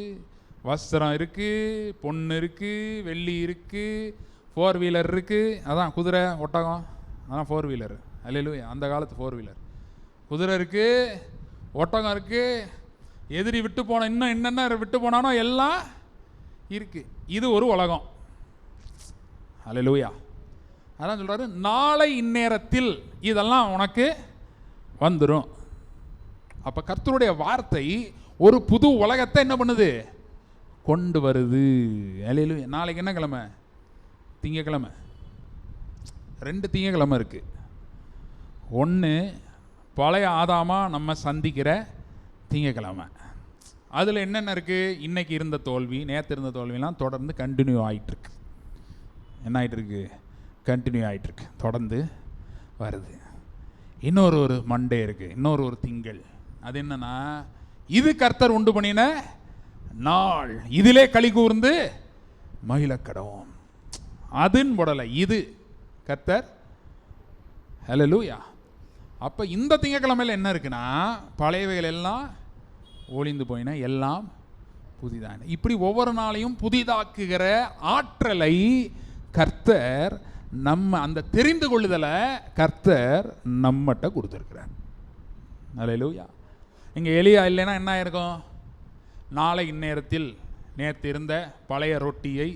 வஸ்திரம் இருக்குது, பொண்ணு இருக்குது, வெள்ளி இருக்குது, 4 வீலர் இருக்குது. அதான் குதிரை ஒட்டகம், அதான் 4 வீலர். அல்லேலூயா. அந்த காலத்து 4 வீலர். குதிரை இருக்குது, ஒட்டகம் இருக்குது, எதிரி விட்டு போன இன்னும் என்னென்ன விட்டு போனானோ எல்லாம் இருக்குது. இது ஒரு உலகம். அல்லேலூயா. அதான் சொல்கிறாரு, நாளை இந்நேரத்தில் இதெல்லாம் உனக்கு வந்துடும். அப்போ கர்த்தருடைய வார்த்தை ஒரு புது உலகத்தை என்ன பண்ணுது? கொண்டு வருது. அல்லேலூயா. நாளைக்கு என்ன கிழமை? திங்கக்கிழமை. 2 திங்கக்கிழமை இருக்குது. ஒன்று பழைய ஆதாமா நம்ம சந்திக்கிற திங்கக்கிழமை. அதில் என்னென்ன இருக்குது? இன்றைக்கி இருந்த தோல்வி, நேற்று இருந்த தோல்விலாம் தொடர்ந்து கண்டினியூ ஆகிட்டுருக்கு. என்ன ஆகிட்டுருக்கு? கண்டினியூ ஆகிட்டுருக்கு, தொடர்ந்து வருது. இன்னொரு மண்டே இருக்குது, இன்னொரு திங்கள். அது என்னன்னா, இது கர்த்தர் உண்டு பண்ணின நாள், இதிலே களி கூர்ந்து மகிழக்கடவும். அதுன்னு போடலை, இது கர்த்தர். ஹல்லேலூயா. அப்போ இந்த திங்கக்கிழமையில் என்ன இருக்குன்னா, பழையவைகள் எல்லாம் ஒளிந்து போயின, எல்லாம் புதிதான. இப்படி ஒவ்வொரு நாளையும் புதிதாக்குகிற ஆற்றலை கர்த்தர் நம்ம, அந்த தெரிந்து கொள்ளுதலை கர்த்தர் நம்மகிட்ட கொடுத்துருக்கிறார். ஹல்லேலூயா. இங்கே எலியா இல்லைன்னா என்ன ஆயிருக்கும்? நாளை இந்நேரத்தில் நேற்று இருந்த பழைய ரொட்டியை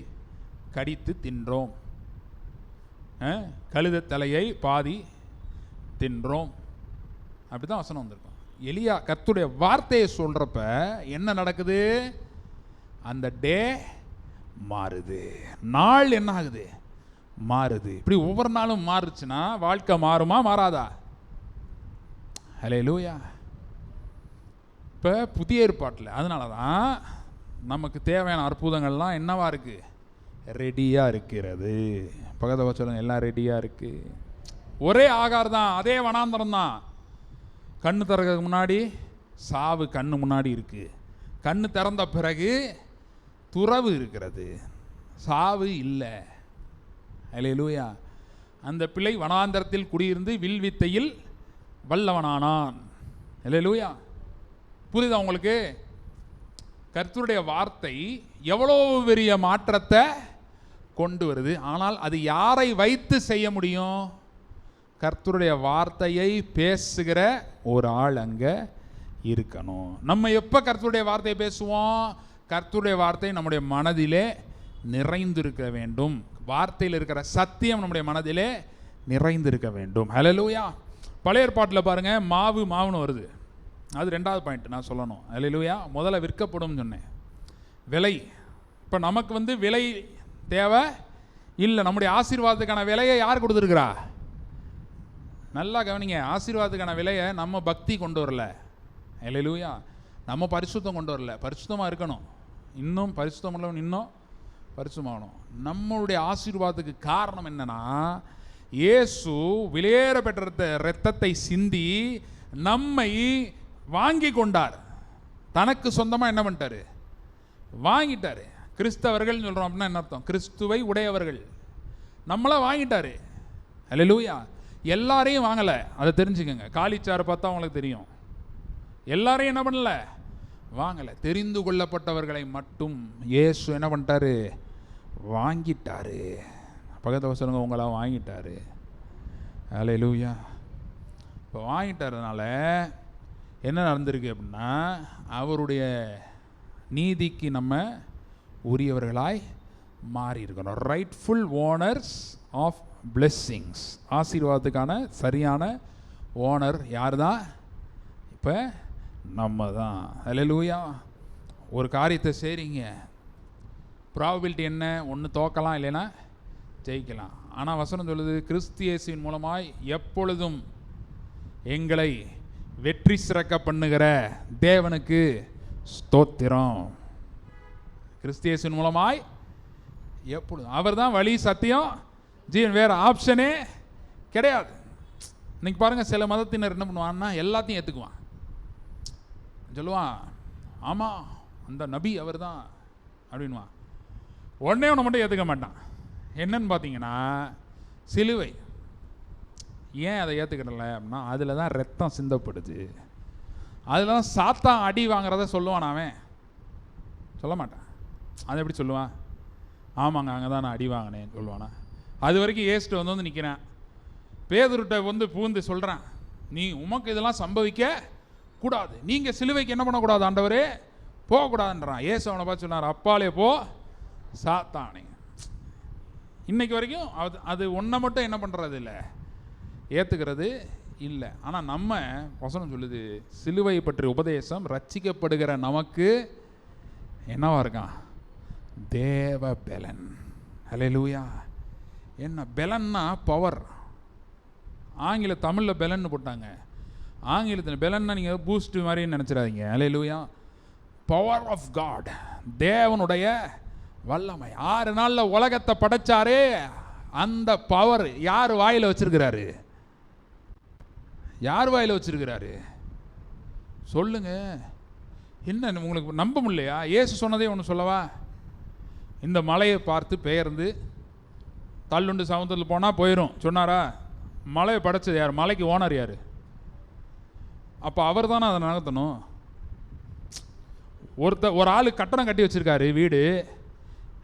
கடித்து தின்றோம், கழுத தலையை பாதி தின்றோம். அப்படி தான் வசனம் வந்திருக்கும். எலியா கர்த்தருடைய வார்த்தையை சொல்கிறப்ப என்ன நடக்குது? அந்த டே மாறுது, நாள் என்ன ஆகுது? மாறுது. இப்படி ஒவ்வொரு நாளும் மாறுச்சுன்னா வாழ்க்கை மாறுமா மாறாதா? ஹல்லேலூயா. இப்போ புதிய ஏற்பாட்டில் அதனால தான் நமக்கு தேவையான அற்புதங்கள்லாம் என்னவா இருக்குது? ரெடியாக இருக்கிறது. பக்கத்தை சொல்லுங்க, எல்லாம் ரெடியாக இருக்குது. ஒரே ஆகார் தான், அதே வனாந்தரம் தான். கண்ணு திறக்கிறதுக்கு முன்னாடி சாவு கண்ணு முன்னாடி இருக்குது. கண்ணு திறந்த பிறகு துறவு இருக்கிறது, சாவு இல்லை. அல்லேலூயா. அந்த பிள்ளை வனாந்தரத்தில் குடியிருந்து வில்வித்தையில் வல்லவனானான். அல்லேலூயா. புரியுதா உங்களுக்கு? கர்த்தருடைய வார்த்தை எவ்வளோ பெரிய மாற்றத்தை கொண்டு வருது. ஆனால் அது யாரை வைத்து செய்ய முடியும்? கர்த்தருடைய வார்த்தையை பேசுகிற ஒரு ஆள் அங்கே இருக்கணும். நம்ம எப்போ கர்த்தருடைய வார்த்தையை பேசுவோம்? கர்த்தருடைய வார்த்தை நம்முடைய மனதிலே நிறைந்திருக்க வேண்டும். வார்த்தையில் இருக்கிற சத்தியம் நம்முடைய மனதிலே நிறைந்திருக்க வேண்டும். ஹல்லேலூயா. பழைய ஏற்பாட்டில் பாருங்கள், மாவுன்னு வருது. அது 2வது பாயிண்ட் நான் சொல்லணும். ஹல்லேலூயா. முதல்ல விற்கப்படும் சொன்னேன், விலை. இப்போ நமக்கு விலை தேவை இல்லை. நம்முடைய ஆசீர்வாதத்துக்கான விலையை யார் கொடுத்துருக்குறா? நல்லா கவனிங்க. ஆசீர்வாதத்துக்கான விலையை நம்ம பக்தி கொண்டு வரல. ஹல்லேலூயா. நம்ம பரிசுத்தம் கொண்டு வரல. பரிசுத்தமாக இருக்கணும், இன்னும் பரிசுத்தம் உள்ளவன் இன்னும் பரிசுத்தமாகணும். நம்மளுடைய ஆசீர்வாதத்துக்கு காரணம் என்னன்னா, இயேசு விலையேற பெற்ற இரத்தத்தை சிந்தி நம்மை வாங்கி கொண்டார். தனக்கு சொந்தமாக என்ன பண்ணிட்டாரு? வாங்கிட்டாரு. கிறிஸ்தவர்கள் சொல்கிறோம் அப்படின்னா என்ன அர்த்தம்? கிறிஸ்துவை உடையவர்கள். நம்மளை வாங்கிட்டாரு. ஹல்லேலூயா. எல்லாரையும் வாங்கலை, அதை தெரிஞ்சுக்கங்க. காலிச்சாரை பார்த்தா உங்களுக்கு தெரியும். எல்லாரையும் என்ன பண்ணல? வாங்கலை. தெரிந்து கொள்ளப்பட்டவர்களை மட்டும் இயேசு என்ன பண்ணிட்டாரு? வாங்கிட்டாரு. பக்கத்தை சொல்லுங்க, உங்களை வாங்கிட்டாரு. ஹல்லேலூயா. இப்போ வாங்கிட்டாருனால என்ன நடந்திருக்கு அப்படின்னா, அவருடைய நீதிக்கு நம்ம உரியவர்களாய் மாறி இருக்கணும். Rightful owners of blessings. ஆசீர்வாதத்துக்கான சரியான ஓனர் யார் தான்? இப்போ நம்ம தான். அல்லேலூயா. ஒரு காரியத்தை செய்கிறீங்க, ப்ராபபிலிட்டி என்ன? ஒன்று தோக்கலாம், இல்லைன்னா ஜெயிக்கலாம். ஆனால் வசனம் சொல்லுது, கிறிஸ்து இயேசுவின் மூலமாய் எப்பொழுதும் எங்களை வெற்றி சிறக்க பண்ணுகிற தேவனுக்கு ஸ்தோத்திரம். கிறிஸ்து இயேசுவின் மூலமாய் எப்பொழுதும். அவர் தான் வழி, சத்தியம், ஜீவன். வேறு ஆப்ஷனே கிடையாது. இன்னைக்கு பாருங்கள், சில மதத்தினர் என்ன பண்ணுவான்னா எல்லாத்தையும் ஏற்றுக்குவான். சொல்லுவான், ஆமாம் அந்த நபி அவர் தான் அப்படின்வான். உடனே ஒன்று மட்டும் ஏற்றுக்க மாட்டான். என்னன்னு பார்த்தீங்கன்னா சிலுவை. ஏன் அதை ஏற்றுக்கிடல அப்படின்னா அதில் தான் ரத்தம் சிந்தப்படுது, அதில் தான் சாத்தான் அடி வாங்குறத சொல்லுவான். அவன் சொல்ல மாட்டான். அதை எப்படி சொல்லுவான்? ஆமாங்க அங்கே தான் நான் அடி வாங்கினேன்னு சொல்லுவானா? அது வரைக்கும் ஏஸ்ட்டு வந்து நிற்கிறேன். பேதுருட்ட வந்து பூந்து சொல்கிறான், நீ உமக்கு இதெல்லாம் சம்பவிக்க கூடாது, நீங்கள் சிலுவைக்கு என்ன பண்ணக்கூடாது ஆண்டவரே, போகக்கூடாதுன்றான். ஏசு அவனை பார்த்து சொன்னார், அப்பாலே போ சாத்தானே. இன்னைக்கு வரைக்கும் அது ஒன்றை மட்டும் என்ன பண்ணுறது இல்லை, ஏற்றுக்கிறது இல்லை. ஆனால் நம்ம வசனம் சொல்லுது, சிலுவை பற்றி உபதேசம் ரட்சிக்கப்படுகிற நமக்கு என்னவா இருக்கான்? தேவ பெலன். அல்லேலூயா. என்ன பெலன்னா? பவர். ஆங்கில தமிழில் பெலன்னு போட்டாங்க, ஆங்கிலத்தில் பெலன்னா நீங்கள் பூஸ்ட் மாதிரி நினச்சிடாதீங்க. அல்லேலூயா. பவர் ஆஃப் காட், தேவனுடைய வல்லமை. 6 நாளில் உலகத்தை படைச்சாரே, அந்த பவர் யார் வாயில் வச்சிருக்கிறாரு? யார் வாயில் வச்சிருக்கிறாரு சொல்லுங்க. என்ன உங்களுக்கு நம்ப முடியலையா? இயேசு சொன்னதே ஒன்று சொல்லவா? இந்த மலையை பார்த்து பெயர்ந்து தள்ளுண்டு சமுத்திரத்தில் போனால் போயிடும் சொன்னாரா? மலையை படைச்சது யார்? மலைக்கு ஓனர் யார்? அப்போ அவர் தானே அதை நகர்த்தணும். ஒரு ஆள் கட்டணம் கட்டி வச்சிருக்காரு வீடு,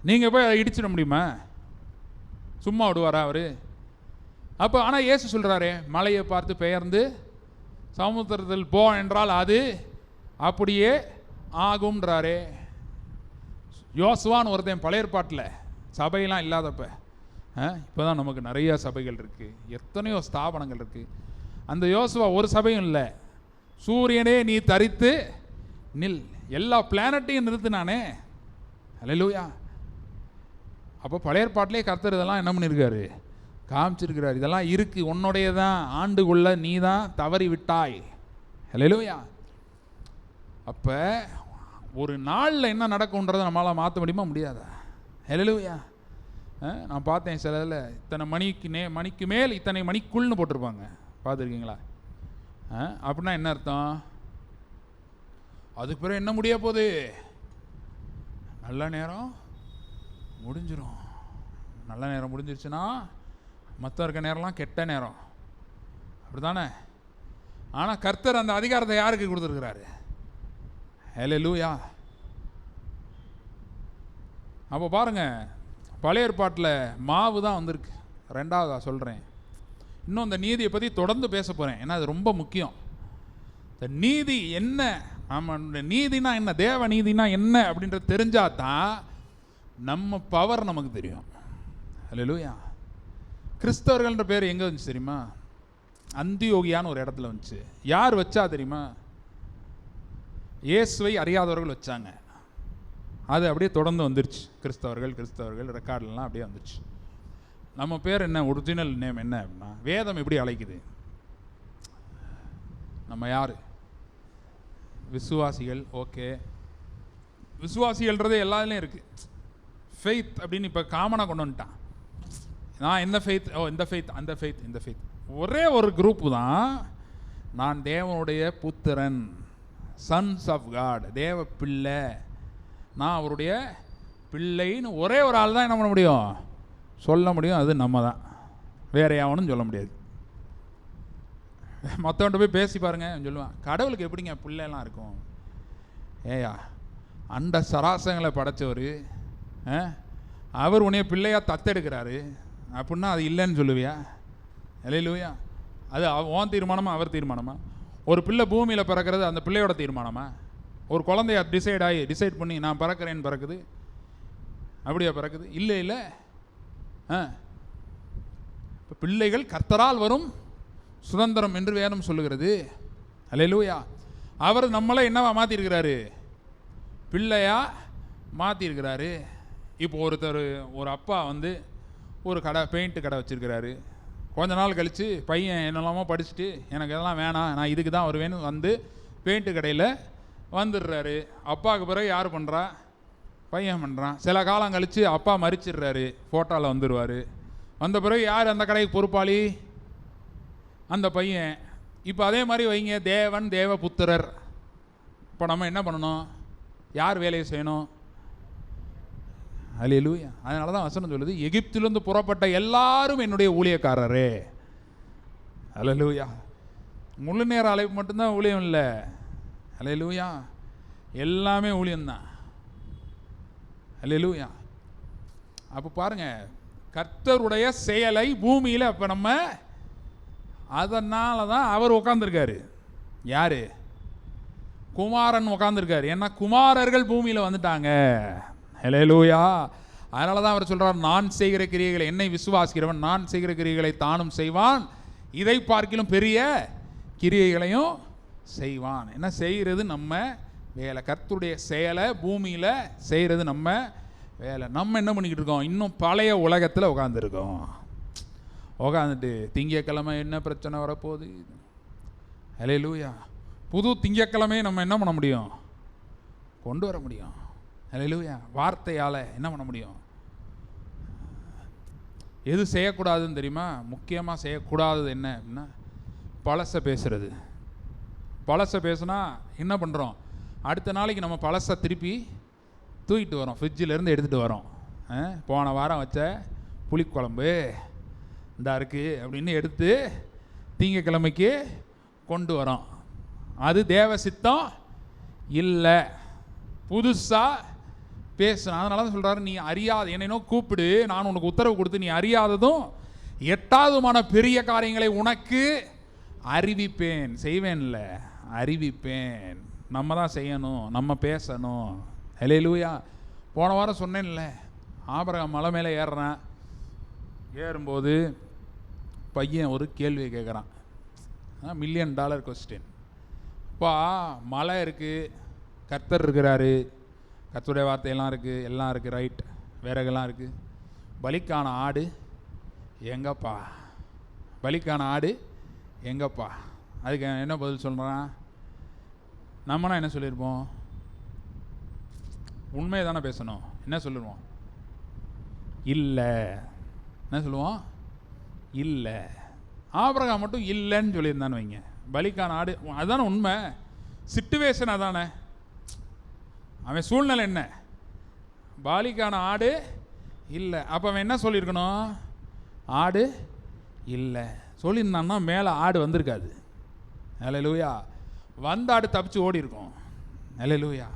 நீங்கள் போய் அதை இடிச்சிட முடியுமா? சும்மா விடுவாரா அவர்? அப்போ ஆனால் இயேசு சொல்கிறாரே, மலையை பார்த்து பெயர்ந்து சமுத்திரத்தில் போ என்றால் அது அப்படியே ஆகும்ன்றாரே. யோசுவான்னு ஒருத்தன் பழைய ஏற்பாட்டில் சபையெல்லாம் இல்லாதப்ப, இப்போ தான் நமக்கு நிறைய சபைகள் இருக்குது, எத்தனையோ ஸ்தாபனங்கள் இருக்குது. அந்த யோசுவா ஒரு சபையும் இல்லை. சூரியனே நீ தரித்து நில், எல்லா பிளானட்டையும் நிறுத்தினானே. அல்லேலூயா. அப்போ பழைய ஏற்பாட்டிலே கர்த்தர் இதெல்லாம் என்ன பண்ணியிருக்காரு? காமிச்சிருக்கிறார். இதெல்லாம் இருக்குது, உன்னுடைய தான், ஆண்டுக்குள்ள நீ தான் தவறி விட்டாய். அல்லேலூயா. அப்போ ஒரு நாளில் என்ன நடக்கும்ன்றதை நம்மளால் மாற்ற முடியுமா? முடியாதா? அல்லேலூயா. நான் பார்த்தேன் சில இதில் இத்தனை மணிக்கு மேல் இத்தனை மணிக்குள்னு போட்டிருப்பாங்க, பார்த்துருக்கீங்களா? அப்படின்னா என்ன அர்த்தம்? அதுக்கு பிறகு என்ன முடிய போகுது? நல்ல நேரம் முடிஞ்சிடும். நல்ல நேரம் முடிஞ்சிருச்சுன்னா மற்ற இருக்க நேரம்லாம் கெட்ட நேரம், அப்படி தானே? ஆனால் கர்த்தர் அந்த அதிகாரத்தை யாருக்கு கொடுத்துருக்கிறாரு? ஹல்லேலூயா. அப்போ பாருங்கள், பழைய ஏற்பாட்டில் மாவு தான் வந்திருக்கு. ரெண்டாவதாக சொல்கிறேன், இன்னும் இந்த நீதியை பற்றி தொடர்ந்து பேச போகிறேன், ஏன்னா அது ரொம்ப முக்கியம். இந்த நீதி என்ன, நம்ம நீதினா என்ன, தேவ நீதினா என்ன அப்படின்றது தெரிஞ்சால் தான் நம்ம பவர் நமக்கு தெரியும். அல்லேலூயா. கிறிஸ்தவர்கள்ன்ற பேர் எங்கே வந்துச்சு தெரியுமா? அந்தியோகியான்னு ஒரு இடத்துல வந்துச்சு. யார் வச்சா தெரியுமா? இயேசுவை அறியாதவர்கள் வச்சாங்க. அது அப்படியே தொடர்ந்து வந்துருச்சு. கிறிஸ்தவர்கள் ரெக்கார்ட்லாம் அப்படியே வந்துருச்சு. நம்ம பேர் என்ன, ஒரிஜினல் நேம் என்ன அப்படின்னா, வேதம் எப்படி அழைக்குது? நம்ம யார்? விசுவாசிகள். ஓகே, விசுவாசிகள்ன்றதே எல்லாத்துலேயும் இருக்குது. ஃபெய்த் அப்படின்னு இப்போ காமனாக கொண்டு வந்துட்டான். நான் என்ன ஃபெய்த், இந்த ஃபெய்த், அந்த ஃபெய்த், இந்த ஃபெய்த். ஒரே ஒரு குரூப்பு தான், நான் தேவனுடைய புத்திரன், சன்ஸ் ஆஃப் காட், தேவ பிள்ளை, நான் அவருடைய பிள்ளைன்னு ஒரே ஒரு ஆள் தான் என்ன பண்ண முடியும், சொல்ல முடியும். அது நம்ம தான், வேற யாவனும் சொல்ல முடியாது. மற்றவன்ட்ட போய் பேசி பாருங்க, சொல்லுவான், கடவுளுக்கு எப்படிங்க பிள்ளைலாம் இருக்கும்? ஏயா, அண்ட சராசங்களை படைச்சவர், அவர் உன்னைய பிள்ளையாக தத்தெடுக்கிறாரு அப்படின்னா அது இல்லைன்னு சொல்லுவியா? அல்லேலூயா. அது உன் தீர்மானமா, அவர் தீர்மானமா? ஒரு பிள்ளை பூமியில் பிறக்கிறது அந்த பிள்ளையோட தீர்மானமா? ஒரு குழந்தைய டிசைட் பண்ணி நான் பிறக்கிறேன்னு பிறக்குது, அப்படியா பிறக்குது? இல்லை இல்லை. இப்போ பிள்ளைகள் கர்த்தரால் வரும் சுதந்திரம் என்று வேதம் சொல்லுகிறது. அல்லேலூயா. அவர் நம்மளை என்னவா மாற்றிருக்கிறாரு? பிள்ளையா மாற்றிருக்கிறாரு. இப்போ ஒரு அப்பா வந்து ஒரு கடை, பெயிண்ட் கடை வச்சுருக்கிறாரு. கொஞ்ச நாள் கழித்து பையன் என்னெல்லாமோ படிச்சுட்டு எனக்கு இதெல்லாம் வேணாம், நான் இதுக்கு தான் வருவேன்னு வந்து பெயிண்ட்டு கடையில் வந்துடுறாரு. அப்பாவுக்கு பிறகு யார் பண்ணுறா? பையன் பண்ணுறான். சில காலம் கழித்து அப்பா மறிச்சிடுறாரு, ஃபோட்டோவில் வந்துடுவார். வந்த பிறகு யார் அந்த கடைக்கு பொறுப்பாளி? அந்த பையன். இப்போ அதே மாதிரி வைங்க, தேவன் தேவபுத்திரர். இப்போ நம்ம என்ன பண்ணணும்? யார் வேலையை செய்யணும்? அல்லேலூயா. அதனால தான் வசனம் சொல்லுது, எகிப்திலிருந்து புறப்பட்ட எல்லாரும் என்னுடைய ஊழியக்காரரே. அல்லேலூயா. முழு நேர அழைப்பு மட்டும்தான் ஊழியம் இல்லை. அல்லேலூயா. எல்லாமே ஊழியம்தான். அல்லேலூயா. அப்போ பாருங்க, கர்த்தருடைய செயலை பூமியில் அப்போ நம்ம, அதனால தான் அவர் உட்காந்துருக்காரு. யாரு? குமாரன் உட்காந்துருக்காரு. ஏன்னா குமாரர்கள் பூமியில் வந்துட்டாங்க. ஹல்லேலூயா. அதனால தான் அவர் சொல்கிறார், நான் செய்கிற கிரியைகளை, என்னை விசுவாசிக்கிறவன் நான் செய்கிற கிரியைகளை தானும் செய்வான், இதை பார்க்கிலும் பெரிய கிரியைகளையும் செய்வான். என்ன செய்கிறது? நம்ம வேலை. கர்த்தருடைய செயலை பூமியில் செய்கிறது நம்ம வேலை. நம்ம என்ன பண்ணிக்கிட்டு இருக்கோம்? இன்னும் பழைய உலகத்தில் உட்காந்துருக்கோம். உட்காந்துட்டு திங்கக்கிழமை என்ன பிரச்சனை வரப்போகுது? ஹல்லேலூயா. புது திங்கக்கிழமையை நம்ம என்ன பண்ண முடியும்? கொண்டு வர முடியும். ஹல்லேலூயா. வார்த்தையால் என்ன பண்ண முடியும்? எது செய்யக்கூடாதுன்னு தெரியுமா? முக்கியமாக செய்யக்கூடாதது என்ன அப்படின்னா, பழசை பேசுறது. பழசை பேசுனா என்ன பண்ணுறோம்? அடுத்த நாளைக்கு நம்ம பழசை திருப்பி தூக்கிட்டு வரோம், ஃப்ரிட்ஜிலேருந்து எடுத்துகிட்டு வரோம். போன வாரம் வச்ச புளிக்குழம்பு இந்தா இருக்குது அப்படின்னு எடுத்து திங்கக்கிழமைக்கு கொண்டு வரோம். அது தேவ சித்தம் இல்லை. புதுசாக பேசணும். அதனால தான் சொல்கிறாரு, நீ அறியாத என்னைனோ கூப்பிடு, நான் உனக்கு உத்தரவு கொடுத்து நீ அறியாததும் எட்டாவதுமான பெரிய காரியங்களை உனக்கு அறிவிப்பேன். செய்வேன்ல, அறிவிப்பேன். நம்ம தான் செய்யணும், நம்ம பேசணும். ஹல்லேலூயா. போன வாரம் சொன்னேன்ல, ஆபிரகாம் மலை மேலே ஏறுறான். ஏறும்போது பையன் ஒரு கேள்வி கேட்குறான். $1 மில்லியன் கொஸ்டின். இப்போ மலை இருக்குது, கர்த்தர் இருக்கிறாரு, கர்த்தருடைய வார்த்தையெல்லாம் இருக்குது, எல்லாம் இருக்குது, ரைட், விறகெல்லாம் இருக்குது. பலிக்கான ஆடு எங்கப்பா? பலிக்கான ஆடு எங்கப்பா? அதுக்கு என்ன பதில் சொல்கிறான்? நம்மனா என்ன சொல்லியிருப்போம்? உண்மையை தானே பேசணும். என்ன சொல்லுவோம்? இல்லை. என்ன சொல்லுவோம்? இல்லை. ஆபிரகாம் மட்டும் இல்லைன்னு சொல்லியிருந்தான்னு வைங்க. பலிக்கான ஆடு, அதுதானே உண்மை. சிட்டுவேஷன் அதானே. அவன் சூழ்நிலை என்ன? பலிக்கான ஆடு இல்லை. அப்போ அவன் என்ன சொல்லியிருக்கணும்? ஆடு இல்லை சொல்லியிருந்தான்னா மேலே ஆடு வந்திருக்காது. ஹல்லேலூயா. வந்த ஆடு தப்பிச்சு ஓடி இருக்கும். ஹல்லேலூயா.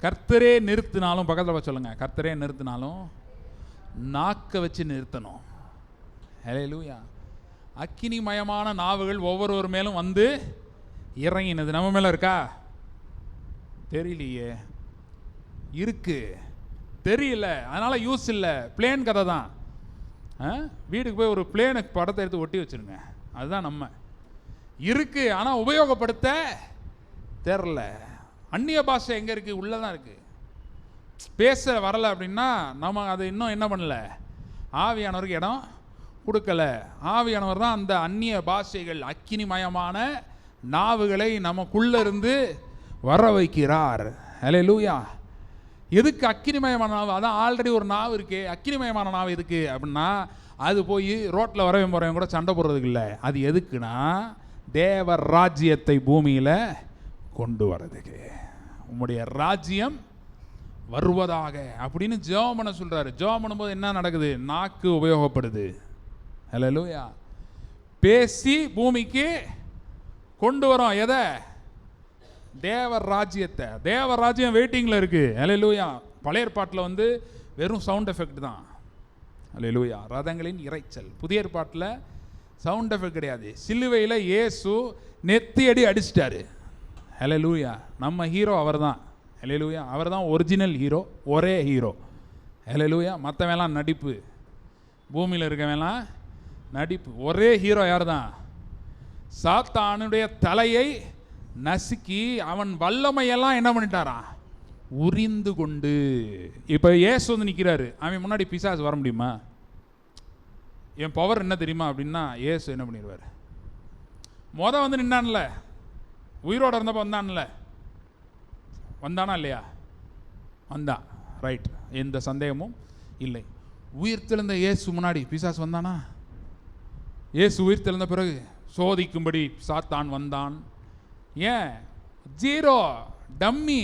கர்த்தரே நிறுத்தினாலும், பக்கத்தில் சொல்லுங்கள், கர்த்தரே நிறுத்தினாலும் நாக்க வச்சு நிறுத்தணும். ஹல்லேலூயா. அக்கினிமயமான நாவுகள் ஒவ்வொருவர் மேலும் வந்து இறங்கினது. நம்ம மேலே இருக்கா? தெரியலையே. இருக்கு, தெரியல, அதனால் யூஸ் இல்லை. பிளேன் கதை தான். வீட்டுக்கு போய் ஒரு பிளேனுக்கு படத்தை எடுத்து ஒட்டி வச்சுருங்க. அதுதான் நம்ம. இருக்கு, ஆனால் உபயோகப்படுத்த தெரில. அந்நிய பாஷை எங்கே இருக்குது? உள்ளே தான் இருக்குது. பேச வரலை அப்படின்னா நம்ம அதை இன்னும் என்ன பண்ணல? ஆவியானவருக்கு இடம் கொடுக்கல. ஆவியானவர் தான் அந்த அந்நிய பாஷைகள், அக்கினிமயமான நாவுகளை நமக்குள்ளே இருந்து வர வைக்கிறார். ஹல்லேலூயா. எதுக்கு அக்கினிமயமான நாவு? அதான் ஆல்ரெடி ஒரு நாவு இருக்கே. அக்கினிமயமான நாவு எதுக்கு அப்படின்னா, அது போய் ரோட்டில் வரவே போகிறவங்க கூட சண்டை போடுறதுக்கு இல்லை. அது எதுக்குன்னா, தேவ ராஜ்யத்தை பூமியில் கொண்டு வர்றதுக்கு. உம்முடைய ராஜ்யம் வருவதாக அப்படின்னு ஜெபம் பண்ண சொல்கிறாரு. ஜெபம் பண்ணும்போது என்ன நடக்குது? நாக்கு உபயோகப்படுது. ஹல்லேலூயா. பேசி பூமிக்கு கொண்டு வரோம். எதை? தேவ ராஜ்யத்தை. தேவ ராஜ்யம் வெயிட்டிங்கில் இருக்குது. ஹல்லேலூயா. பழைய ஏற்பாட்டில் வந்து வெறும் சவுண்ட் எஃபெக்ட் தான். ஹல்லேலூயா. ரதங்களின் இறைச்சல். புதிய ஏற்பாட்டில் சவுண்ட் எஃபெக்ட் கிடையாது. சிலுவையில் இயேசு நெத்தியடி அடிச்சிட்டாரு. ஹல்லேலூயா. நம்ம ஹீரோ அவர் தான். ஹல்லேலூயா. அவர் தான் ஒரிஜினல் ஹீரோ, ஒரே ஹீரோ. ஹல்லேலூயா. மற்றவெல்லாம் நடிப்பு, பூமியில் இருக்கவெல்லாம் நடிப்பு. ஒரே ஹீரோ யார் தான்? சாத்தானுடைய தலையை நசுக்கி அவன் வல்லமையெல்லாம் என்ன பண்ணிட்டாரான்? உரிந்து கொண்டு. இப்போ இயேசு வந்து நிற்கிறாரு, அவன் முன்னாடி பிசாசு வர முடியுமா? என் பவர் என்ன தெரியுமா அப்படின்னா இயேசு என்ன பண்ணிடுவார்? வந்து நின்னான்ல, உயிரோடு இருந்தப்போ வந்தான்ல, வந்தானா இல்லையா? வந்தான், ரைட், எந்த சந்தேகமும் இல்லை. உயிர்த்தெழுந்த இயேசு முன்னாடி பிசாசு வந்தானா? இயேசு உயிர்த்தெழுந்த பிறகு சோதிக்கும்படி சாத்தான் வந்தான். ஏன்? Zero, dummy.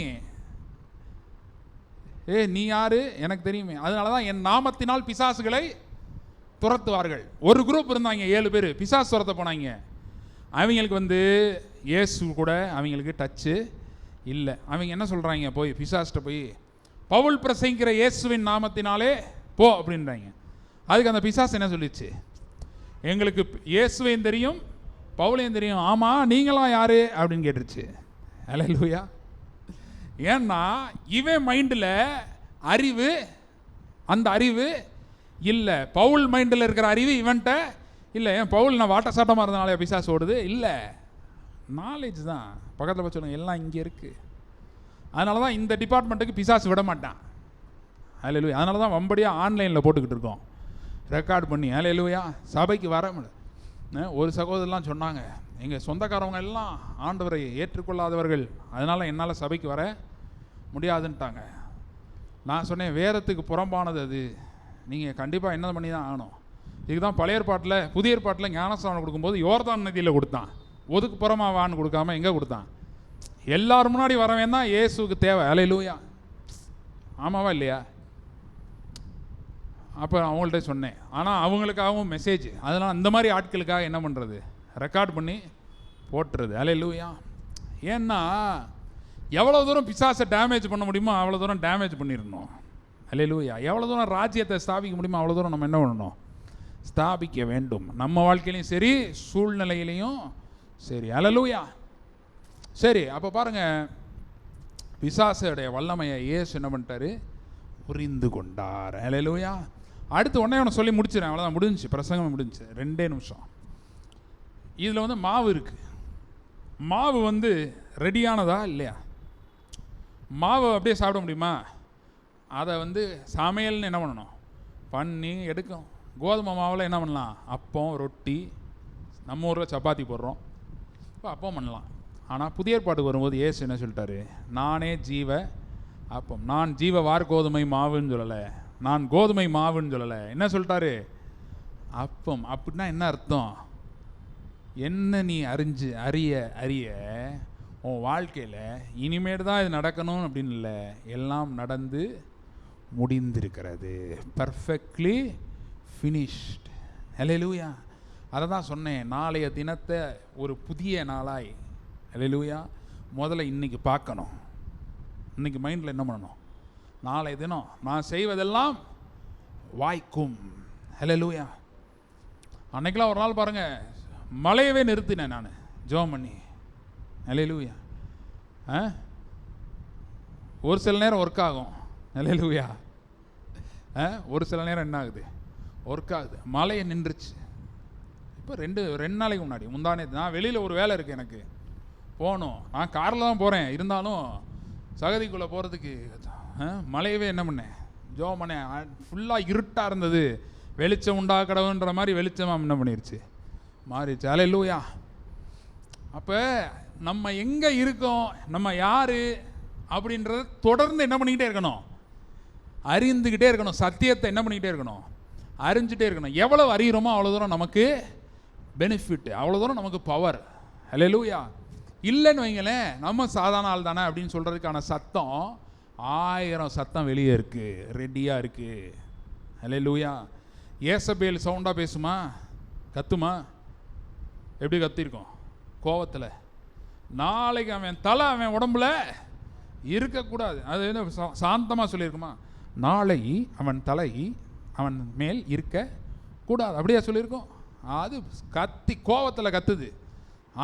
நீ யாரு? எனக்கு தெரியுமே. அதனால தான் என் நாமத்தினால் பிசாசுகளை துரத்துவார்கள். ஒரு குரூப் இருந்தாங்க, 7 பேர் பிசாசு துரத்த போனாங்க. அவங்களுக்கு வந்து இயேசு கூட அவங்களுக்கு டச்சு இல்லை. அவங்க என்ன சொல்கிறாங்க? போய் பிசாஸ்கிட்ட போய் பவுல் பிரசங்கிக்கிற இயேசுவின் நாமத்தினாலே போ அப்படின்றாங்க. அதுக்கு அந்த பிசாசு என்ன சொல்லிச்சு? எங்களுக்கு இயேசுவையும் தெரியும், பவுலையும் தெரியும். ஆமாம், நீங்களாம் யாரு அப்படின்னு கேட்டுருச்சு. ஹல்லேலூயா. ஏன்னா இவன் மைண்டில் அறிவு, அந்த அறிவு இல்லை. பவுல் மைண்டில் இருக்கிற அறிவு இவன்ட்ட இல்லை. ஏன் பவுல் நான் வாட்ட சாட்டமாக இருந்தனாலே பிசாசு ஓடுது? இல்லை, நாலேஜ் தான். பக்கத்தில் போய் சொல்லுங்கள், எல்லாம் இங்கே இருக்குது. அதனால தான் இந்த டிபார்ட்மெண்ட்டுக்கு பிசாசு விட மாட்டான். ஹல்லேலூயா. அதனால தான் வம்படியாக ஆன்லைனில் போட்டுக்கிட்டு இருக்கோம், ரெக்கார்ட் பண்ணி. ஹல்லேலூயா. சபைக்கு வர ஒரு சகோதரர்லாம் சொன்னாங்க, எங்கள் சொந்தக்காரவங்க எல்லாம் ஆண்டவரை ஏற்றுக்கொள்ளாதவர்கள், அதனால் என்னால் சபைக்கு வர முடியாதுன்ட்டாங்க. நான் சொன்னேன், வேதத்துக்கு புறம்பானது அது, நீங்கள் கண்டிப்பாக என்ன பண்ணி தான் ஆகணும். இதுக்கு தான் பழைய ஏற்பாட்டில், புதிய ஏற்பாட்டில் ஞானஸ்நானம் கொடுக்கும்போது யோர்தான் நதியில் கொடுத்தான். ஒதுக்கு புறமாக வான்னு கொடுக்காம எங்கே கொடுத்தான்? எல்லாரும் முன்னாடி வரவேன் தான் இயேசுக்கு தேவை. ஹல்லேலூயா. ஆமாவா இல்லையா? அப்போ அவங்கள்ட்ட சொன்னேன். ஆனால் அவங்களுக்காகவும் மெசேஜ், அதனால் அந்த மாதிரி ஆட்களுக்காக என்ன பண்ணுறது? ரெக்கார்ட் பண்ணி போட்டுறது. ஹல்லேலூயா. ஏன்னா எவ்வளோ தூரம் பிசாசை டேமேஜ் பண்ண முடியுமோ அவ்வளோ தூரம் டேமேஜ் பண்ணிடணும். ஹல்லேலூயா. எவ்வளோ தூரம் ராஜ்யத்தை ஸ்தாபிக்க முடியுமோ அவ்வளோ தூரம் நம்ம என்ன பண்ணணும்? ஸ்தாபிக்க வேண்டும். நம்ம வாழ்க்கையிலையும் சரி, சூழ்நிலையிலையும் சரி. ஹல்லேலூயா. சரி, அப்போ பாருங்கள், பிசாசுடைய வல்லமையை இயேசு என்ன பண்ணிட்டாரு? புரிந்து கொண்டார். ஹல்லேலூயா. அடுத்து ஒன்று சொல்லி முடிச்சிடறேன், அவ்வளோதான், முடிஞ்சு, பிரசங்கம் முடிஞ்சு. 2 நிமிஷம். இதில் வந்து மாவு இருக்குது. மாவு வந்து ரெடியானதா இல்லையா? மாவை அப்படியே சாப்பிட முடியுமா? அதை வந்து சமையல்னு என்ன பண்ணணும்? பண்ணி எடுக்கும். கோதுமை மாவில் என்ன பண்ணலாம்? அப்பம், ரொட்டி, நம்ம ஊரில் சப்பாத்தி போடுறோம், இப்போ அப்பம் பண்ணலாம். ஆனால் புதிய ஏற்பாட்டுக்கு வரும்போது இயேசு என்ன சொல்லிட்டாரு? நானே ஜீவ அப்பம். நான் ஜீவ வார்கோதுமை மாவுன்னு சொல்லலை, நான் கோதுமை மாவுன்னு சொல்லலை. என்ன சொல்லிட்டாரு? அப்பம். அப்படின்னா என்ன அர்த்தம்? என்ன நீ அறிய அறிய உன் வாழ்க்கையில் இனிமேட்டு தான் இது நடக்கணும் அப்படின்னு இல்லை, எல்லாம் நடந்து முடிந்திருக்கிறது. Perfectly finished. ஹல்லேலூயா. அதை தான் சொன்னேன், நாளைய தினத்தை ஒரு புதிய நாளாய், ஹல்லேலூயா, முதல்ல இன்றைக்கி பார்க்கணும். இன்றைக்கி மைண்டில் என்ன பண்ணணும்? நாளைய தினம் நான் செய்வதெல்லாம் வாய்க்கும். ஹல்லேலூயா. அன்றைக்கெலாம் ஒரு நாள் பாருங்கள், மழையவே நிறுத்தினேன் நான் ஜெபம் பண்ணி. ஹல்லேலூயா. ஒரு சில நேரம் ஒர்க் ஆகும். ஹல்லேலூயா. ஒரு சில நேரம் என்ன ஆகுது? ஒர்க் ஆகுது. மழையை நின்றுச்சு. இப்போ ரெண்டு நாளைக்கு முன்னாடி முந்தானே நான் வெளியில் ஒரு வேலை இருக்குது, எனக்கு போகணும். நான் காரில் தான் போகிறேன், இருந்தாலும் சகதிக்குள்ளே போகிறதுக்கு மழையவே என்ன பண்ணேன்? ஜெபம் பண்ணேன். ஃபுல்லாக இருட்டாக இருந்தது, வெளிச்சம் உண்டாக்கடவுன்ற மாதிரி வெளிச்சமாக என்ன பண்ணிருச்சு? மாறிடுச்சு. ஹல்லேலூயா. அப்போ நம்ம எங்கே இருக்கோம், நம்ம யார் அப்படின்றத தொடர்ந்து என்ன பண்ணிக்கிட்டே இருக்கணும்? அறிந்துக்கிட்டே இருக்கணும். சத்தியத்தை என்ன பண்ணிக்கிட்டே இருக்கணும்? அறிஞ்சிட்டே இருக்கணும். எவ்வளோ அறிகிறோமோ அவ்வளோ தூரம் நமக்கு பெனிஃபிட், அவ்வளோ தூரம் நமக்கு பவர். ஹல்லேலூயா. இல்லைன்னு வைங்களேன், நம்ம சாதாரண ஆள் தானே அப்படின்னு சொல்கிறதுக்கான சத்தம் 1000 சத்தம் வெளியே இருக்குது, ரெடியாக இருக்குது. ஹல்லேலூயா. ஏசபேல் சவுண்டாக பேசுமா? கத்துமா? எப்படி கத்திருக்கோம்? கோவத்தில். நாளைக்கு அவன் தலை அவன் உடம்புல இருக்கக்கூடாது. அது என்ன சாந்தமாக சொல்லியிருக்குமா? நாளை அவன் தலை அவன் மேல் இருக்கக்கூடாது, அப்படியே சொல்லியிருக்கோம். அது கத்தி கோவத்தில் கத்துது.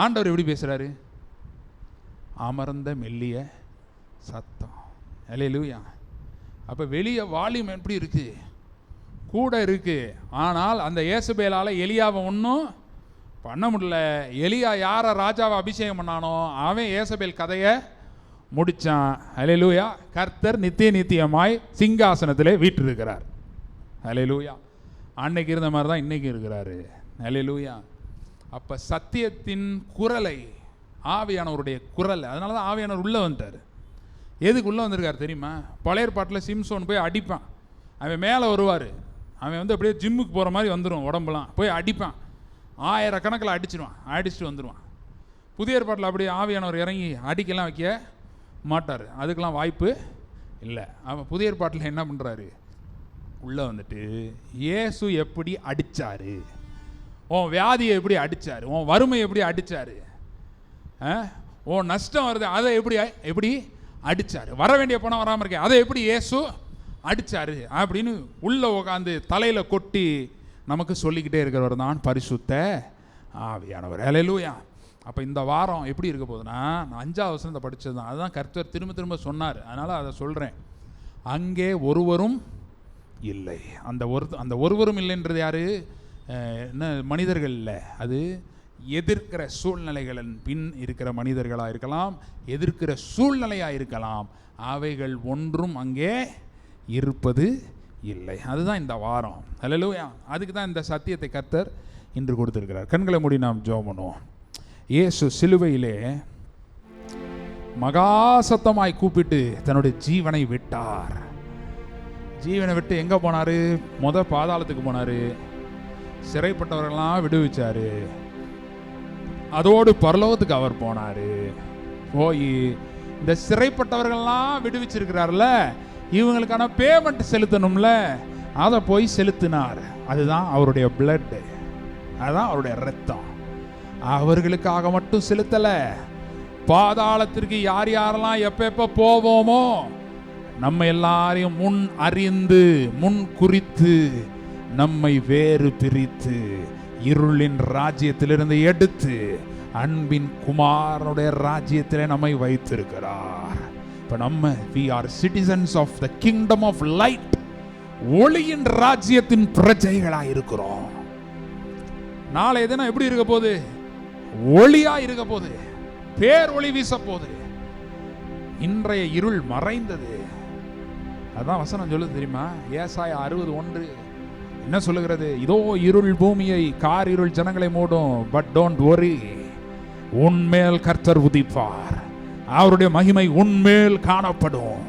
ஆண்டவர் எப்படி பேசுகிறாரு? அமர்ந்த மெல்லிய சத்தம். ஹல்லேலூயா. அப்போ வெளியே வால்யூம் எப்படி இருக்கு, கூட இருக்கு. ஆனால் அந்த ஏசபேலால் எலியாவை ஒன்றும் பண்ண முடியல. எலியா யாரை ராஜாவை அபிஷேகம் பண்ணானோ அவன் ஏசபேல் கதையை முடித்தான். ஹல்லேலூயா. கர்த்தர் நித்தியமாய் சிங்காசனத்திலே வீற்றிருக்கிறார். ஹல்லேலூயா. அன்னைக்கு இருந்த மாதிரி தான் இன்னைக்கு இருக்கிறாரு. ஹல்லேலூயா. அப்போ சத்தியத்தின் குரலை, ஆவியானவருடைய குரல், அதனால தான் ஆவியானவர் உள்ளே வந்துட்டார். எதுக்கு உள்ளே வந்திருக்காரு தெரியுமா? பழைய ஏற்பாட்டில் சிம்சோன் போய் அடிப்பான், அவன் மேலே வருவார், அவன் அப்படியே ஜிம்முக்கு போகிற மாதிரி வந்துடும், உடம்புலாம் போய் அடிப்பான், 1000 கணக்கில் அடிச்சுட்டு வந்துடுவான். புதிய ஏற்பாட்டில் அப்படியே ஆவியானவர் இறங்கி அடிக்கலாம் வைக்க மாட்டார், அதுக்கெல்லாம் வாய்ப்பு இல்லை. அவன் புதிய ஏற்பாட்டில் என்ன பண்ணுறாரு, உள்ளே வந்துட்டு இயேசு எப்படி அடித்தார், உன் வியாதியை எப்படி அடித்தார், உன் வறுமை எப்படி அடித்தார், உன் நஷ்டம் வருது அதை எப்படி அடித்தார், வர வேண்டிய பணம் வராமல் இருக்கேன் அதை எப்படி இயேசு அடித்தார் அப்படின்னு உள்ளே உட்காந்து தலையில் கொட்டி நமக்கு சொல்லிக்கிட்டே இருக்கிறவர் தான் பரிசுத்த ஆவியானவர். ஹல்லேலூயா. அப்போ இந்த வாரம் எப்படி இருக்க போகுதுன்னா, நான் 5வது வசனத்தை படித்தது தான், அதுதான் கர்த்தர் திரும்ப சொன்னார், அதனால் அதை சொல்கிறேன். அங்கே ஒருவரும் இல்லை. அந்த ஒருவரும் இல்லைன்றது யாரு? என்ன மனிதர்கள் இல்லை, அது எதிர்க்கிற சூழ்நிலைகளின் பின் இருக்கிற மனிதர்களாக இருக்கலாம், எதிர்க்கிற சூழ்நிலையாக இருக்கலாம், அவைகள் ஒன்றும் அங்கே இருப்பது இல்லை. அதுதான் இந்த வாரம். ஹல்லேலூயா. அதுக்கு தான் இந்த சத்தியத்தை கர்த்தர் இன்று கொடுத்திருக்கிறார். கண்களை மூடி நாம் ஜெபம் பண்ணுவோம். இயேசு சிலுவையிலே மகா சத்தமாய் கூப்பிட்டு தன்னுடைய ஜீவனை விட்டார். ஜீவனை விட்டு எங்கே போனார்? பாதாளத்துக்கு போனார், சிறைப்பட்டவர்களெல்லாம் விடுவிச்சார், அதோடு பரலோகத்துக்கு அவர் போனார். போய் இந்த சிறைப்பட்டவர்கள்லாம் விடுவிச்சிருக்கிறார்ல, இவங்களுக்கான பேமெண்ட் செலுத்தணும்ல, அதை போய் செலுத்தினார். அதுதான் அவருடைய பிளட், அதுதான் அவருடைய ரத்தம். அவர்களுக்காக மட்டும் செலுத்தலை, பாதாளத்திற்கு யார் யாரெல்லாம் எப்ப போவோமோ நம்ம எல்லாரையும் முன் அறிந்து முன் குறித்து நம்மை வேறு பிரித்து இருளின் ராஜ்யத்திலிருந்து எடுத்து அன்பின் குமாரனுடைய ராஜ்யத்திலே நம்மை வைத்திருக்கிறார். இப்போ நம்ம we are citizens of the kingdom of light, ஒளியின் ராஜ்யத்தின் பிரஜைகளாக இருக்கிறோம். நாளை தினம் எப்படி இருக்க போகுது? ஒளியா இருக்க போகுது, பேர் ஒளி வீச போகுது. இன்றைய இருள் மறைந்தது. அதான் வசனம் சொல்லுது தெரியுமா? ஏசாயா 60:1 என்ன சொல்லுகிறது? இதோ இருள் பூமியை, கார் இருள் ஜனங்களை மூடும், பட் டோன்ட் வரி, உன்மேல் கர்த்தர் உதிப்பார், அவருடைய மகிமை உன்மேல் காணப்படும்.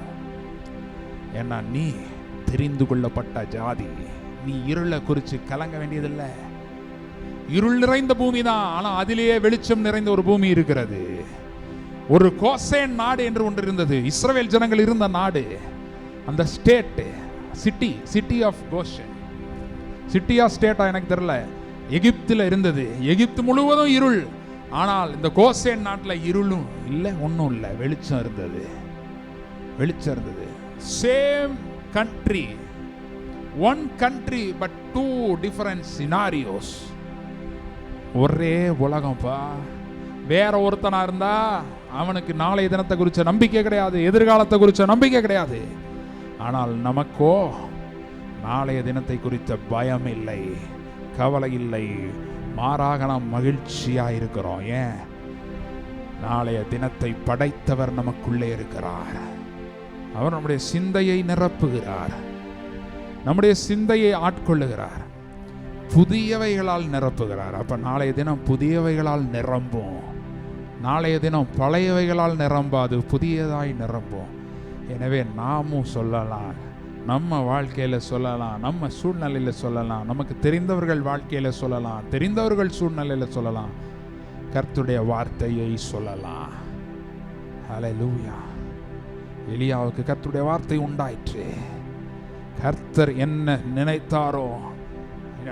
ஏன்னா நீ தெரிந்து கொள்ளப்பட்ட ஜாதி, நீ இருளை குறித்து கலங்க வேண்டியதில்லை. இருள் நிறைந்த பூமி தான், ஆனால் அதிலேயே வெளிச்சம் நிறைந்த ஒரு பூமி இருக்கிறது. ஒரு கோசேன் நாடு என்று ஒன்று இருந்தது, இஸ்ரவேல் ஜனங்கள் இருந்த நாடு. அந்த ஸ்டேட் சிட்டி ஆஃப் கோஷன், சிட்டியா ஸ்டேட்டா எனக்கு தெரியல, எகிப்தில் இருந்தது. எகிப்து முழுவதும் இருள், ஆனால் இந்த கோசேன் நாட்டில் இருளும் இல்லை, ஒன்றும் இல்லை, வெளிச்சம் இருந்தது. Same country, one country but 2 different scenarios. ஒரே உலகம்ப்பா. வேற ஒருத்தனா இருந்தா அவனுக்கு நாளைய தினத்தை குறித்த நம்பிக்கை கிடையாது, எதிர்காலத்தை குறித்த நம்பிக்கை கிடையாது. ஆனால் நமக்கோ நாளைய தினத்தை குறித்த பயம் இல்லை, கவலை இல்லை, மாறாக நாம் மகிழ்ச்சியாக இருக்கிறோம். ஏன்? நாளைய தினத்தை படைத்தவர் நமக்குள்ளே இருக்கிறார். அவர் நம்முடைய சிந்தையை நிரப்புகிறார், நம்முடைய சிந்தையை ஆட்கொள்ளுகிறார், புதியவைகளால் நிரப்புகிறார். அப்ப நாளைய தினம் புதியவைகளால் நிரம்பும். நாளைய தினம் பழையவைகளால் நிரம்பாது, புதியதாய் நிரம்பும். எனவே நாமும் சொல்லலாம், நம்ம வாழ்க்கையில் சொல்லலாம், நம்ம சூழ்நிலையில் சொல்லலாம், நமக்கு தெரிந்தவர்கள் வாழ்க்கையில் சொல்லலாம், தெரிந்தவர்கள் சூழ்நிலையில் சொல்லலாம், கர்த்தருடைய வார்த்தையை சொல்லலாம். ஹல்லேலூயா. எலியாவுக்கு கர்த்தருடைய வார்த்தை உண்டாயிற்று. கர்த்தர் என்ன நினைத்தாரோ,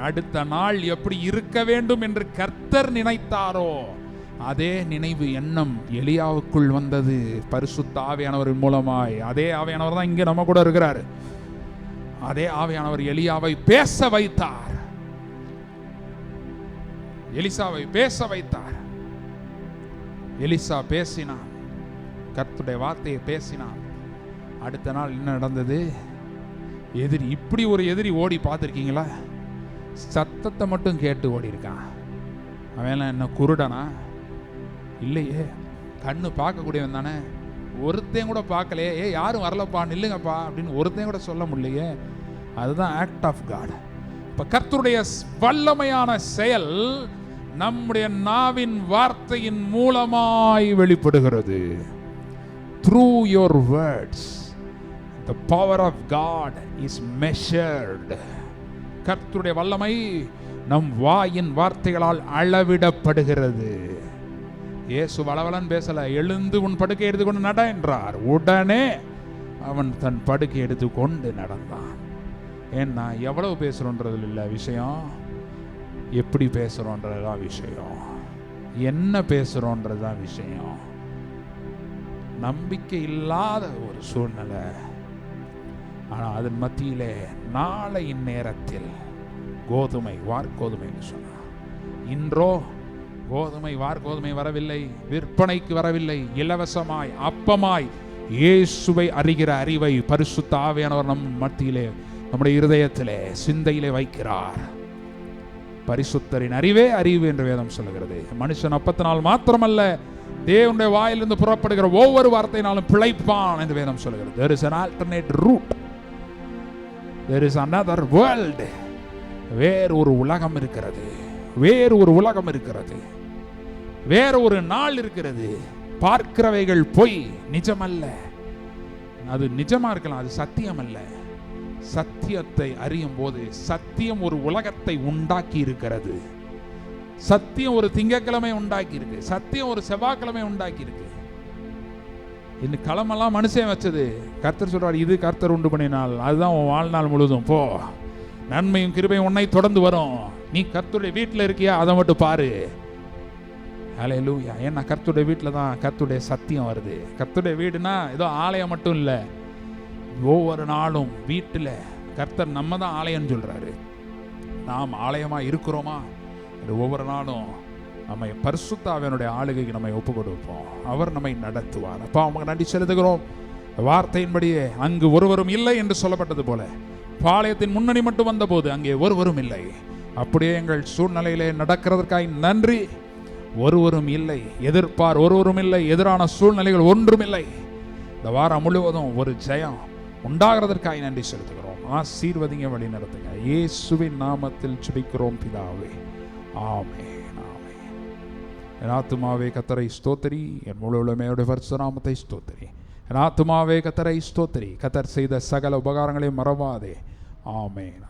அடுத்த நாள் எப்படி இருக்க வேண்டும் என்று கர்த்தர் நினைத்தாரோ அதே நினைவு எண்ணம் எலியாவுக்குள் வந்தது பரிசுத்த ஆவியானவரின் மூலமாய். அதே ஆவியானவர் தான் இங்கே நம்ம கூட இருக்கிறார். அதே ஆவியானவர் எலியாவை பேச வைத்தார், எலிசாவை பேச வைத்தார். எலிசா பேசினான், கர்த்தருடைய வார்த்தையை பேசினான். அடுத்த நாள் என்ன நடந்தது? எதிரி, இப்படி ஒரு எதிரி ஓடி பார்த்துருக்கீங்களா? சத்தத்தை மட்டும் கேட்டு ஓடி இருக்கான். அவன் என்ன குருடனா? இல்லையே, கண்ணு பார்க்கக்கூடியவன் தானே. ஒருத்தையும் கூட பார்க்கலையே, யாரும் வரலப்பா நில்லுங்கப்பா அப்படின்னு ஒருத்தையும் கூட சொல்ல முடியலையே. அதுதான் ஆக்ட் ஆஃப் காட். இப்போ கர்த்தருடைய வல்லமையான செயல் நம்முடைய நாவின் வார்த்தையின் மூலமாய் வெளிப்படுகிறது. Through your words the power of God is measured. கர்த்தருடைய வல்லமை நம் வாயின் வார்த்தைகளால் அளவிடப்படுகிறது. இயேசு வளவலன் பேசல, எழுந்து உன் படுக்கை எடுத்துக்கொண்டு நட என்றார். உடனே அவன் தன் படுக்கை எடுத்துக்கொண்டு நடந்தான். ஏன்னா எவ்வளவு பேசுறோன்றது இல்லை விஷயம், எப்படி பேசுறோன்றதுதான் விஷயம், என்ன பேசுறோன்றதுதான் விஷயம். நம்பிக்கை இல்லாத ஒரு சூழ்நிலை, ஆனால் அதன் மத்தியிலே நாளை நேரத்தில் கோதுமை வார்கோதுமைன்னு சொன்னார். இன்றோ கோதுமை வார்கோதுமை வரவில்லை, விற்பனைக்கு வரவில்லை, இலவசமாய் அப்பமாய் இயேசுவை அறிகிற அறிவை பரிசுத்த ஆவியானவர் நம் மத்தியிலே, நம்முடைய இருதயத்திலே, சிந்தையிலே வைக்கிறார். பரிசுத்தரின் அறிவே அறிவு என்று வேதம் சொல்லுகிறது. மனுஷன் அப்பத்தினால் மாத்திரமல்ல, தேவனுடைய வாயிலிருந்து புறப்படுகிற ஒவ்வொரு வார்த்தையினாலும் பிழைப்பான் என்று வேதம் சொல்லுகிறது. There is an alternate route. There is another world. வேறு ஒரு உலகம் இருக்கிறது, வேறு ஒரு உலகம் இருக்கிறது, வேறு ஒரு நாள் இருக்கிறது. பார்க்கிறவைகள் பொய், நிஜமல்ல. அது நிஜமா இருக்கலாம், அது சத்தியம் அல்ல. சத்தியத்தை அறியும் போது சத்தியம் ஒரு உலகத்தை உண்டாக்கி இருக்கிறது. சத்தியம் ஒரு திங்கட்கிழமை உண்டாக்கி இருக்கு, சத்தியம் ஒரு செவ்வாய்க்கிழமை உண்டாக்கி இருக்கு. இந்த களமெல்லாம் மனுஷன் வச்சது. கர்த்தர் சொல்றாரு, இது கர்த்தர் உண்டு பண்ணினால் அதுதான் உன் வாழ்நாள் முழுதும். போ, நன்மையும் கிருபையும் உன்னை தொடர்ந்து வரும். நீ கர்த்தருடைய வீட்டில் இருக்கியா, அதை மட்டும் பாரு. ஹல்லேலூயா. ஏன்னா கர்த்தருடைய வீட்டில் தான் கர்த்தருடைய சத்தியம் வருது. கர்த்தருடைய வீடுனா ஏதோ ஆலயம் மட்டும் இல்லை, ஒவ்வொரு நாளும் வீட்டில் கர்த்தர் நம்ம தான் ஆலயம்னு சொல்றாரு. நாம் ஆலயமா இருக்கிறோமா? ஒவ்வொரு நாளும் நம்மை பரிசுத்த ஆவியானுடைய ஆளுகைக்கு நம்மை ஒப்பு கொடுப்போம். அவர் நம்மை நடத்துவார். அப்பா அவங்க நன்றி செலுத்துகிறோம். வார்த்தையின்படியே அங்கு ஒருவரும் இல்லை என்று சொல்லப்பட்டது போல, பாளையத்தின் முன்னணி மட்டும் வந்த போது அங்கே ஒருவரும் இல்லை. அப்படியே எங்கள் சூழ்நிலையிலே நடக்கிறதற்காய் நன்றி. ஒருவரும் இல்லை, எதிர்ப்பார் ஒருவரும் இல்லை, எதிரான சூழ்நிலைகள் ஒன்றும் இல்லை. இந்த வாரம் முழுவதும் ஒரு ஜெயம் உண்டாகிறதற்காக நன்றி செலுத்துகிறோம். ஆசீர்வதிங்க, வழி நடத்துங்க. இயேசுவின் நாமத்தில் ஜெபிக்கிறோம் பிதாவே, ஆமென், ஆமென். என் ஆத்துமாவே கர்த்தரை ஸ்தோத்திரி, என் முழு உலகமே பரிசுத்த நாமத்தை ஸ்தோத்திரி. என் ஆத்துமாவே கர்த்தரை ஸ்தோத்திரி, கர்த்தர் செய்த சகல உபகாரங்களையும் மறவாதே. ஆமென்.